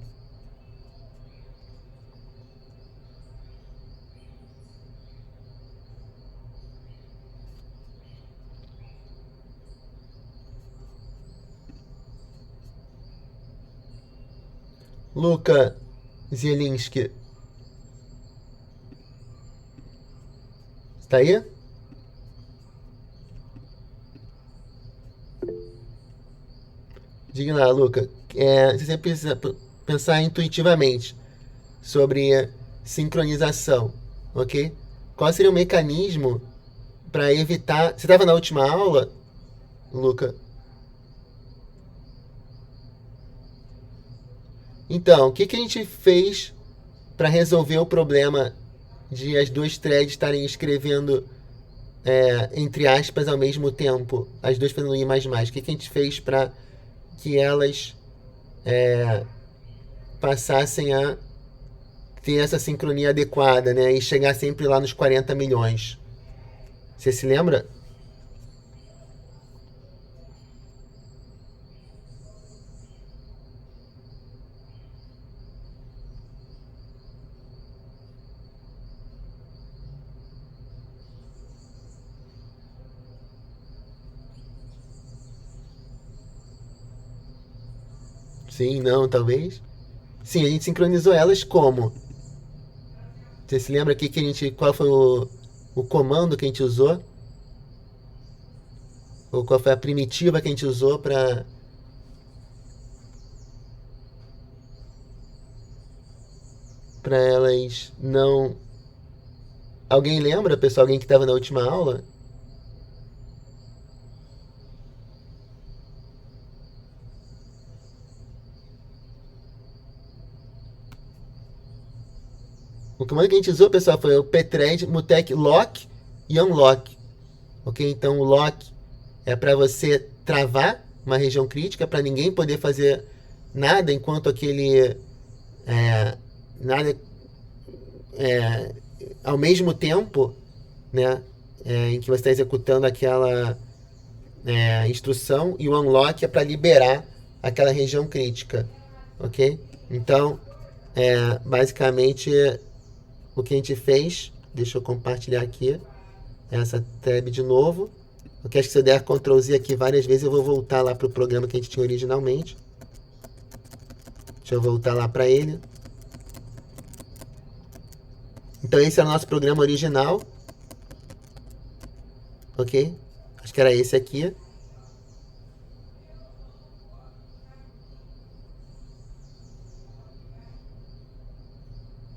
Luca Zielinski. Está aí? Diga lá, Luca. Você precisa pensar intuitivamente sobre sincronização, ok? Qual seria o mecanismo para evitar... Você estava na última aula, Luca? Então, o que a gente fez para resolver o problema de as duas threads estarem escrevendo entre aspas ao mesmo tempo, as duas fazendo I++? O que a gente fez para que elas passassem a ter essa sincronia adequada, né, e chegar sempre lá nos 40 milhões? Você se lembra? Sim, não, talvez. Sim, a gente sincronizou elas como? Você se lembra aqui qual foi o comando que a gente usou? Ou qual foi a primitiva que a gente usou para para elas não... Alguém lembra, pessoal? Alguém que estava na última aula? O comando que a gente usou, pessoal, foi o pthread, mutex, lock e unlock. Ok? Então, o lock é para você travar uma região crítica, para ninguém poder fazer nada enquanto aquele... nada ao mesmo tempo, né, em que você está executando aquela instrução, e o unlock é para liberar aquela região crítica. Ok? Então, basicamente... O que a gente fez, deixa eu compartilhar aqui essa tab de novo. Eu acho que se eu der Ctrl Z aqui várias vezes, eu vou voltar lá para o programa que a gente tinha originalmente. Deixa eu voltar lá para ele. Então esse é o nosso programa original. Ok? Acho que era esse aqui.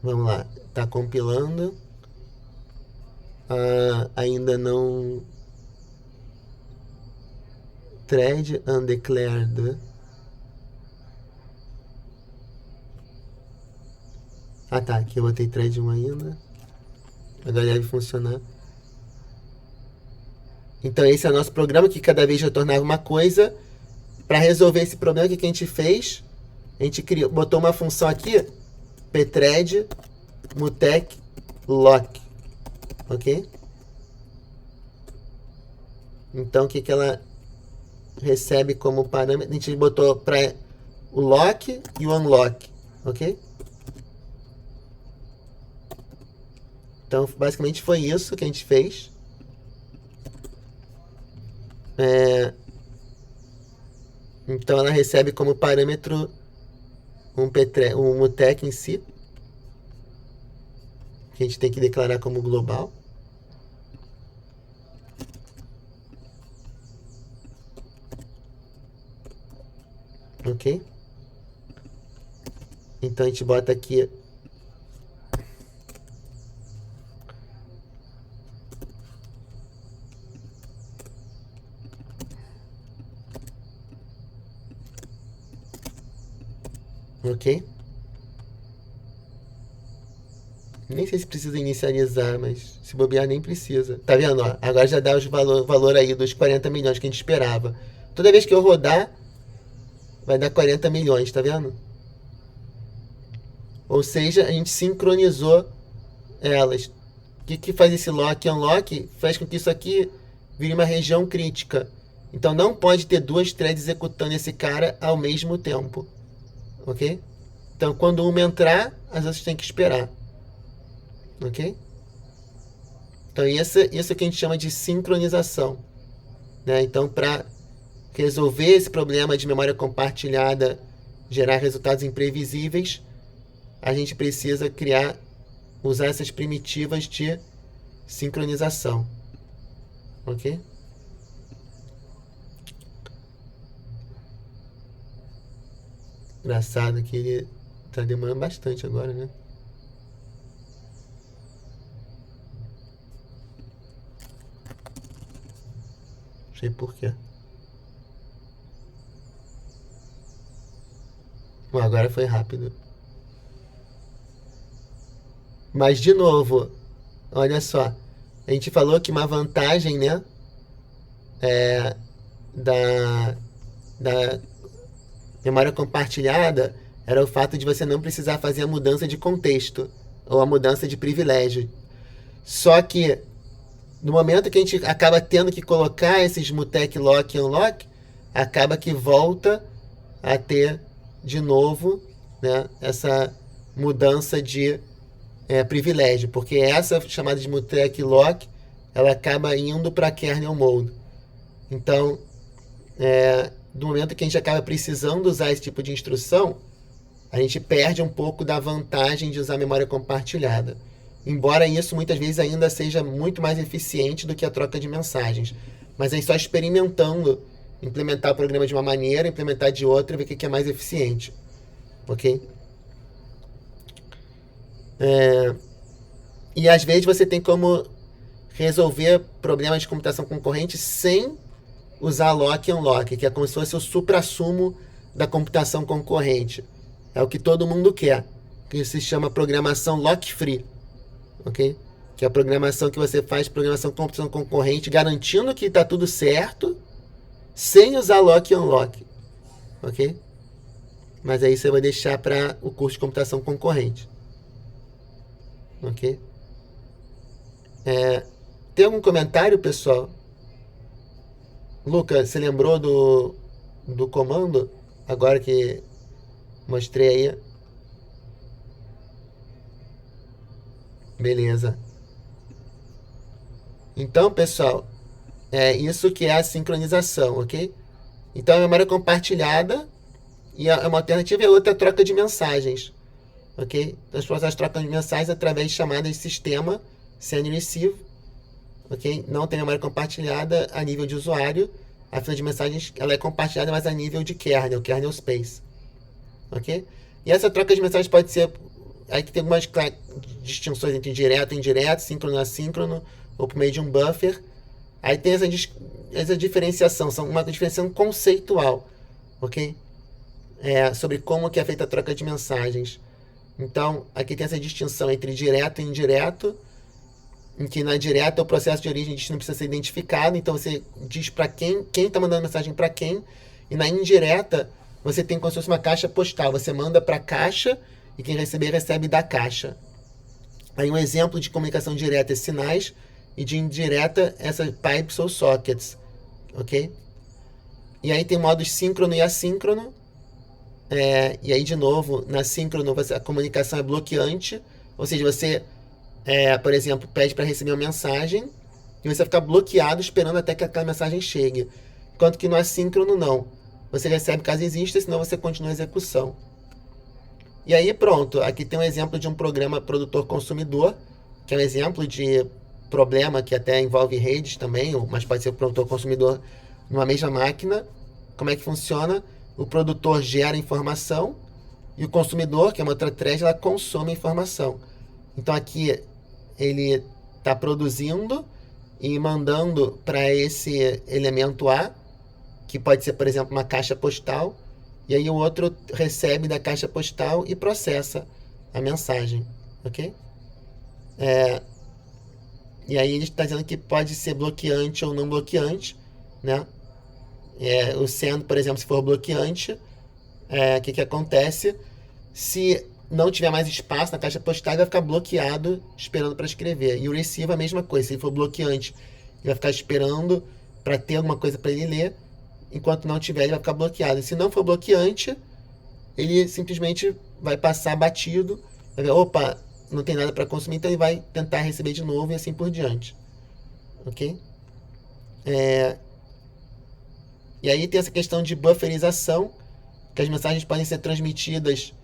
Vamos lá. Está compilando. Ainda não. Thread undeclared. Tá. Aqui eu botei thread 1 ainda. Agora deve funcionar. Então esse é o nosso programa que cada vez retornava uma coisa. Para resolver esse problema, o que a gente fez? A gente botou uma função aqui. pthread mutex lock. Ok? Então o que ela recebe como parâmetro? A gente botou para o lock e o unlock. Ok? Então basicamente foi isso que a gente fez. Então ela recebe como parâmetro um mutex em si, que a gente tem que declarar como global. Ok? Então a gente bota aqui ok? Nem sei se precisa inicializar, mas se bobear nem precisa. Tá vendo? Ó, agora já dá o valor aí dos 40 milhões que a gente esperava. Toda vez que eu rodar, vai dar 40 milhões, tá vendo? Ou seja, a gente sincronizou elas. O que faz esse lock e unlock? Faz com que isso aqui vire uma região crítica. Então não pode ter duas threads executando esse cara ao mesmo tempo. Ok? Então quando uma entrar, as outras têm que esperar. Ok? Então isso é o que a gente chama de sincronização. Né? Então para resolver esse problema de memória compartilhada, gerar resultados imprevisíveis, a gente precisa usar essas primitivas de sincronização. Ok? Engraçado que ele está demorando bastante agora, né? Não sei porquê. Bom, agora foi rápido. Mas, de novo, olha só. A gente falou que uma vantagem, né? Da memória compartilhada era o fato de você não precisar fazer a mudança de contexto ou a mudança de privilégio. Só que no momento que a gente acaba tendo que colocar esses mutex lock e unlock, acaba que volta a ter de novo, né, essa mudança de privilégio, porque essa chamada de mutex lock, ela acaba indo para kernel mode. Então, do momento que a gente acaba precisando usar esse tipo de instrução, a gente perde um pouco da vantagem de usar memória compartilhada. Embora isso muitas vezes ainda seja muito mais eficiente do que a troca de mensagens. Mas a gente só experimentando implementar o programa de uma maneira, implementar de outra, ver o que é mais eficiente. Ok? E às vezes você tem como resolver problemas de computação concorrente sem usar lock e unlock, que é como se fosse o suprassumo da computação concorrente. É o que todo mundo quer, que se chama programação lock-free, ok? Que é a programação que você faz, programação de computação concorrente, garantindo que está tudo certo, sem usar lock e unlock, ok? Mas aí você vai deixar para o curso de computação concorrente, ok? Tem algum comentário, pessoal? Luca, você lembrou do comando? Agora que mostrei aí. Beleza. Então, pessoal, é isso que é a sincronização, ok? Então, a memória compartilhada e uma alternativa é outra troca de mensagens, ok? Então, as pessoas trocam de mensagens através de chamadas de sistema, send e receive, ok? Não tem memória compartilhada a nível de usuário. A fila de mensagens ela é compartilhada, mas a nível de kernel space, ok? E essa troca de mensagens pode ser... Aí que tem algumas distinções entre direto e indireto, síncrono e assíncrono, ou por meio de um buffer. Aí tem essa diferenciação, são uma diferenciação conceitual, ok? Sobre como que é feita a troca de mensagens. Então, aqui tem essa distinção entre direto e indireto, em que na direta o processo de origem e destino precisa ser identificado, então você diz para quem está mandando mensagem para quem, e na indireta você tem como se fosse uma caixa postal, você manda para a caixa e quem receber recebe da caixa. Aí um exemplo de comunicação direta é sinais, e de indireta essas pipes ou sockets, ok? E aí tem modos síncrono e assíncrono, e aí de novo, na síncrono a comunicação é bloqueante, ou seja, você, por exemplo, pede para receber uma mensagem e você fica bloqueado esperando até que aquela mensagem chegue, enquanto que no assíncrono não, você recebe caso exista, senão você continua a execução. E aí pronto, aqui tem um exemplo de um programa produtor-consumidor, que é um exemplo de problema que até envolve redes também, mas pode ser o produtor-consumidor numa mesma máquina. Como é que funciona? O produtor gera informação e o consumidor, que é uma outra thread, ela consome a informação. Então aqui ele está produzindo e mandando para esse elemento A, que pode ser, por exemplo, uma caixa postal, e aí o outro recebe da caixa postal e processa a mensagem, ok? E aí ele está dizendo que pode ser bloqueante ou não bloqueante, né? O send, por exemplo, se for bloqueante, o que acontece? Se não tiver mais espaço na caixa postal, ele vai ficar bloqueado esperando para escrever. E o receive a mesma coisa, se ele for bloqueante, ele vai ficar esperando para ter alguma coisa para ele ler, enquanto não tiver, ele vai ficar bloqueado. E se não for bloqueante, ele simplesmente vai passar batido, vai ver, opa, não tem nada para consumir, então ele vai tentar receber de novo e assim por diante, ok? E aí tem essa questão de bufferização, que as mensagens podem ser transmitidas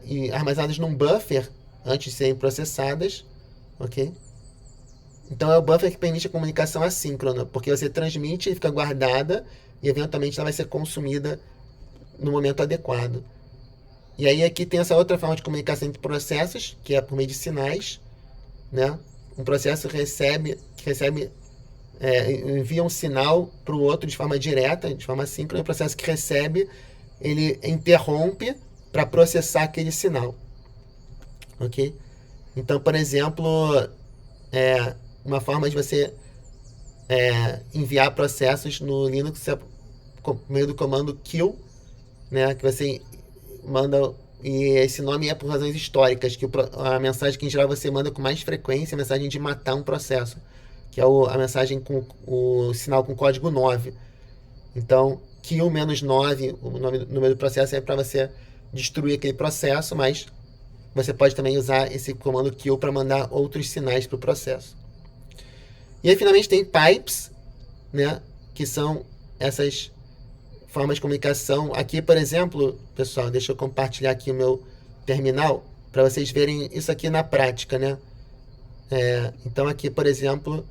e armazenadas num buffer antes de serem processadas, ok? Então é o buffer que permite a comunicação assíncrona, porque você transmite e fica guardada e eventualmente ela vai ser consumida no momento adequado. E aí aqui tem essa outra forma de comunicação entre processos, que é por meio de sinais, né? Um processo envia um sinal para o outro de forma direta, de forma síncrona, e o processo que recebe, ele interrompe para processar aquele sinal, ok? Então, por exemplo, uma forma de você enviar processos no Linux é por meio do comando kill, né? Que você manda, e esse nome é por razões históricas, que a mensagem que em geral você manda com mais frequência é a mensagem de matar um processo, que é a mensagem com o sinal com código 9. Então, kill -9, o número do processo é para você destruir aquele processo, mas você pode também usar esse comando kill para mandar outros sinais para o processo. E aí, finalmente, tem pipes, né, que são essas formas de comunicação. Aqui, por exemplo, pessoal, deixa eu compartilhar aqui o meu terminal para vocês verem isso aqui na prática, né? Então, aqui, por exemplo,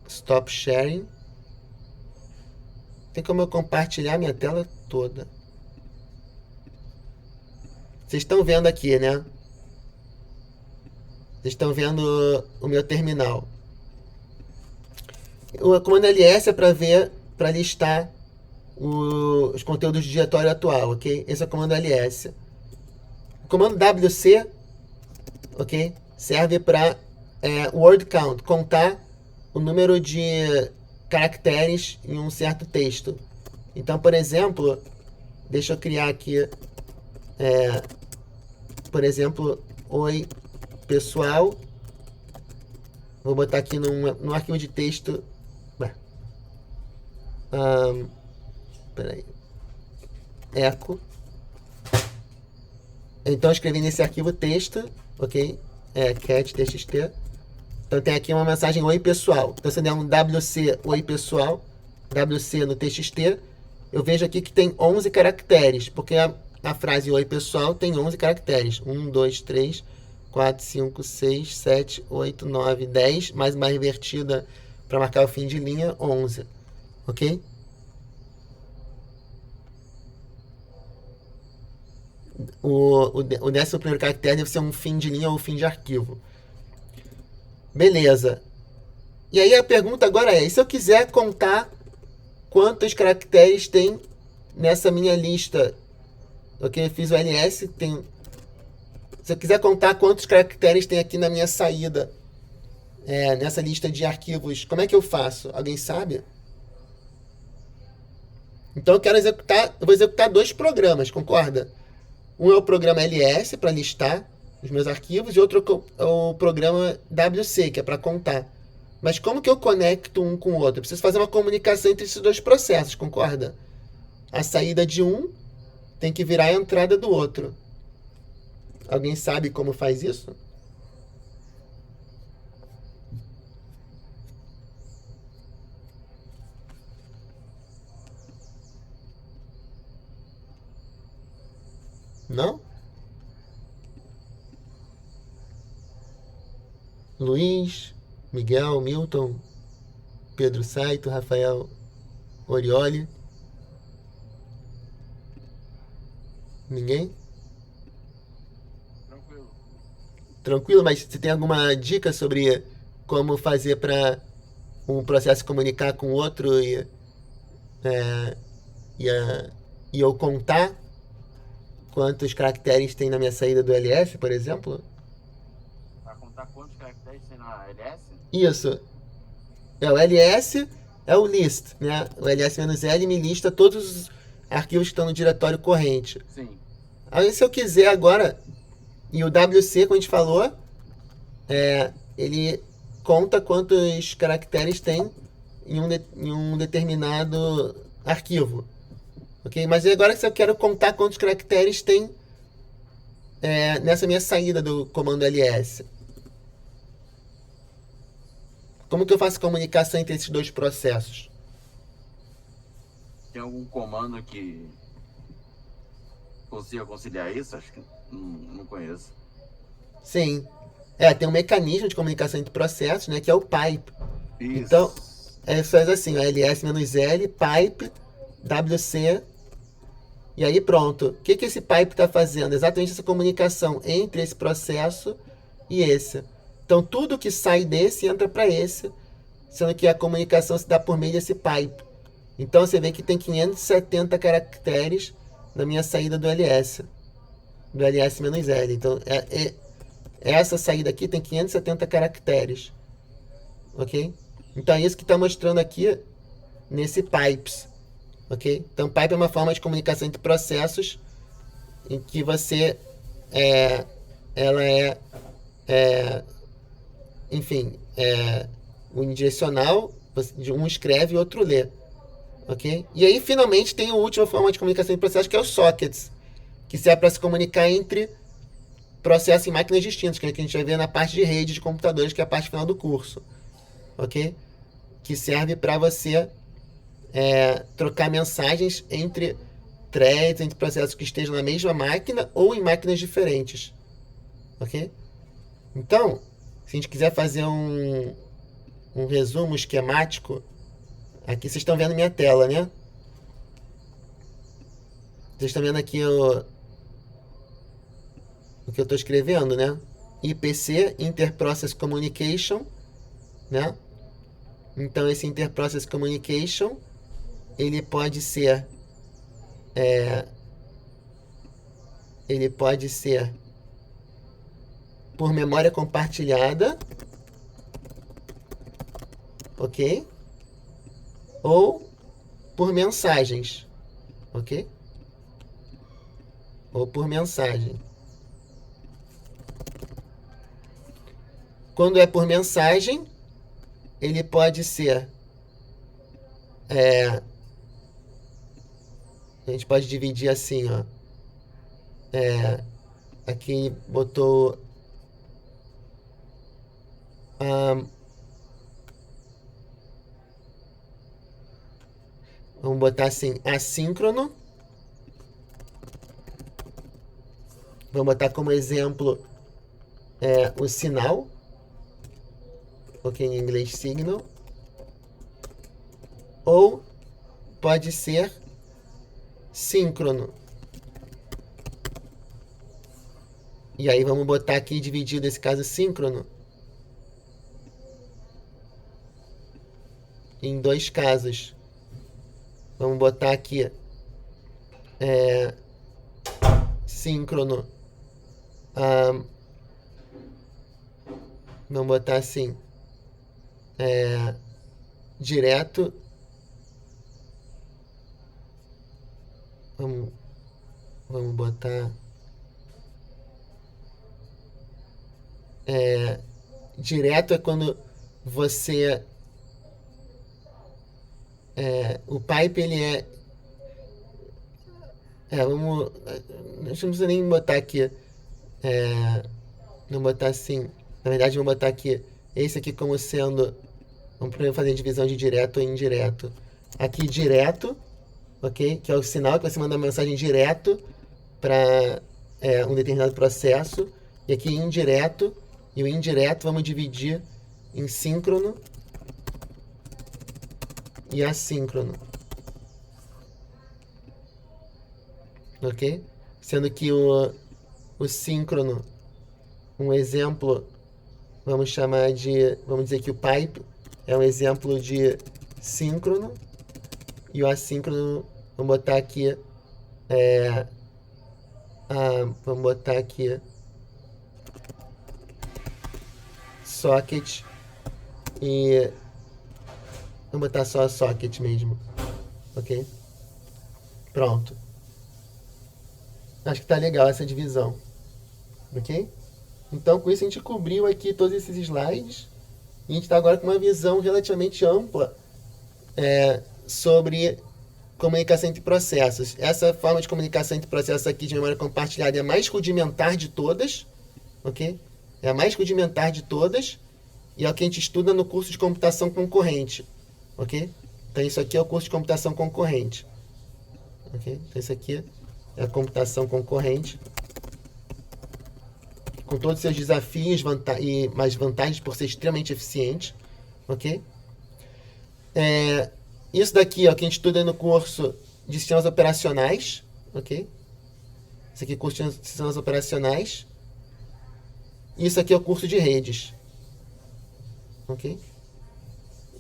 stop sharing. Tem como eu compartilhar minha tela toda. Vocês estão vendo aqui, né? Vocês estão vendo o meu terminal. O comando ls é para listar os conteúdos do diretório atual, ok? Esse é o comando ls. O comando wc, ok? Serve para word count, contar o número de caracteres em um certo texto. Então, por exemplo, deixa eu criar aqui, por exemplo, oi pessoal. Vou botar aqui num arquivo de texto. Peraí. Echo. Então eu escrevi nesse arquivo texto, ok? Cat.txt. Então tem aqui uma mensagem oi pessoal. Então se eu der um wc oi pessoal, wc no txt, eu vejo aqui que tem 11 caracteres, porque a frase oi pessoal tem 11 caracteres. 1, 2, 3, 4, 5, 6, 7, 8, 9, 10, mais uma invertida para marcar o fim de linha, 11. Ok? O 11º caractere deve ser um fim de linha ou fim de arquivo. Beleza. E aí a pergunta agora é, e se eu quiser contar quantos caracteres tem nessa minha lista? Ok, fiz o ls, se eu quiser contar quantos caracteres tem aqui na minha saída, nessa lista de arquivos, como é que eu faço? Alguém sabe? Então eu vou executar 2 programas, concorda? Um é o programa ls, para listar os meus arquivos, e outro é o programa wc, que é para contar. Mas como que eu conecto um com o outro? Eu preciso fazer uma comunicação entre esses 2 processos, concorda? A saída de um tem que virar a entrada do outro. Alguém sabe como faz isso? Não? Luiz, Miguel, Milton, Pedro Saito, Rafael Orioli. Ninguém? Tranquilo, mas você tem alguma dica sobre como fazer para um processo se comunicar com o outro e eu contar quantos caracteres tem na minha saída do ls, por exemplo? Para contar quantos caracteres tem na ls? Isso. O ls é o list, né? O ls-l me lista todos os arquivos que estão no diretório corrente. Sim. Aí se eu quiser agora, e o wc, como a gente falou, ele conta quantos caracteres tem em um determinado arquivo. Ok? Mas agora se eu quero contar quantos caracteres tem nessa minha saída do comando ls. Como que eu faço comunicação entre esses 2 processos? Tem algum comando que consiga conciliar isso? Acho que não conheço. Sim. Tem um mecanismo de comunicação entre processos, né, que é o pipe. Isso. Então, faz assim, ls-l, pipe, wc, e aí pronto. O que esse pipe está fazendo? Exatamente essa comunicação entre esse processo e esse. Então, tudo que sai desse entra para esse, sendo que a comunicação se dá por meio desse pipe. Então, você vê que tem 570 caracteres na minha saída do ls. Do ls-l. Então, essa saída aqui tem 570 caracteres. Ok? Então, é isso que está mostrando aqui nesse pipes. Ok? Então, pipe é uma forma de comunicação entre processos em que você unidirecional, um escreve e outro lê. Ok? E aí, finalmente, tem a última forma de comunicação entre processos, que é os sockets, que serve para se comunicar entre processos em máquinas distintas, que a gente vai ver na parte de rede de computadores, que é a parte final do curso. Ok? Que serve para você trocar mensagens entre threads, entre processos que estejam na mesma máquina ou em máquinas diferentes. Ok? Então, se a gente quiser fazer um resumo esquemático, aqui vocês estão vendo minha tela, né? Vocês estão vendo aqui que eu estou escrevendo, né? IPC, Interprocess Communication, né? Então, esse Interprocess Communication, ele pode ser por memória compartilhada, ok? Ou por mensagens, ok? Ou por mensagem. Quando é por mensagem, ele pode ser... a gente pode dividir assim, ó. Aqui botou... vamos botar assim, assíncrono. Vamos botar como exemplo o sinal. Ok, em inglês signal. Ou pode ser síncrono. E aí vamos botar aqui dividido esse caso síncrono em dois casos. Vamos botar aqui síncrono. Vamos botar assim, direto. Vamos botar direto é quando você o pipe ele vamos, não precisa nem botar aqui, vamos botar assim, na verdade vamos botar aqui esse aqui como sendo, vamos primeiro fazer a divisão de direto e indireto. Aqui direto, ok, que é o sinal que você manda uma mensagem direto para um determinado processo, e aqui indireto, e o indireto vamos dividir em síncrono e assíncrono, ok? Sendo que o síncrono, um exemplo, vamos dizer que o pipe é um exemplo de síncrono, e o assíncrono, vamos botar aqui, vamos botar aqui socket, e vamos botar só socket mesmo, ok? Pronto. Acho que tá legal essa divisão, ok? Então, com isso a gente cobriu aqui todos esses slides, e a gente está agora com uma visão relativamente ampla sobre comunicação entre processos. Essa forma de comunicação entre processos aqui de memória compartilhada é a mais rudimentar de todas, ok? É a mais rudimentar de todas, e é o que a gente estuda no curso de computação concorrente, ok? Então isso aqui é o curso de computação concorrente, ok? Então isso aqui é a computação concorrente, com todos os seus desafios e mais vantagens por ser extremamente eficiente, ok? Isso daqui é o que a gente estuda no curso de sistemas operacionais, ok? Isso aqui é o curso de sistemas operacionais. Isso aqui é o curso de redes, ok?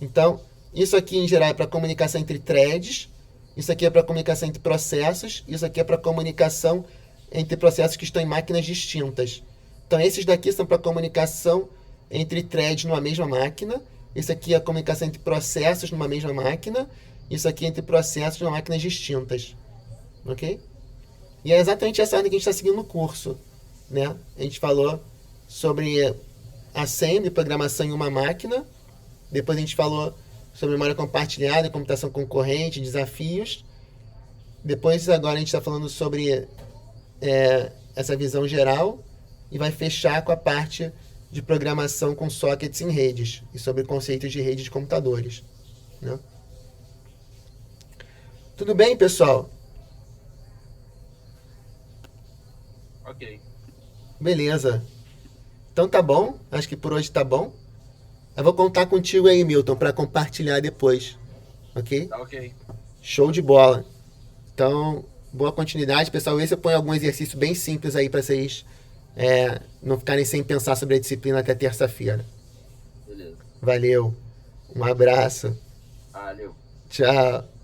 Então, isso aqui em geral é para comunicação entre threads, isso aqui é para comunicação entre processos, isso aqui é para comunicação entre processos que estão em máquinas distintas. Então, esses daqui são para comunicação entre threads numa mesma máquina, isso aqui é a comunicação entre processos numa mesma máquina, isso aqui é entre processos numa máquinas distintas, ok? E é exatamente essa ordem que a gente está seguindo no curso, né? A gente falou sobre assembly, programação em uma máquina, depois a gente falou sobre memória compartilhada, computação concorrente, desafios, depois agora a gente está falando sobre essa visão geral, e vai fechar com a parte de programação com sockets em redes, e sobre conceitos de rede de computadores, né? Tudo bem, pessoal? Ok. Beleza. Então tá bom, acho que por hoje tá bom. Eu vou contar contigo aí, Milton, para compartilhar depois, ok? Tá ok. Show de bola. Então, boa continuidade, pessoal. Esse eu ponho algum exercício bem simples aí para vocês não ficarem sem pensar sobre a disciplina até terça-feira. Beleza. Valeu. Um abraço. Valeu. Tchau.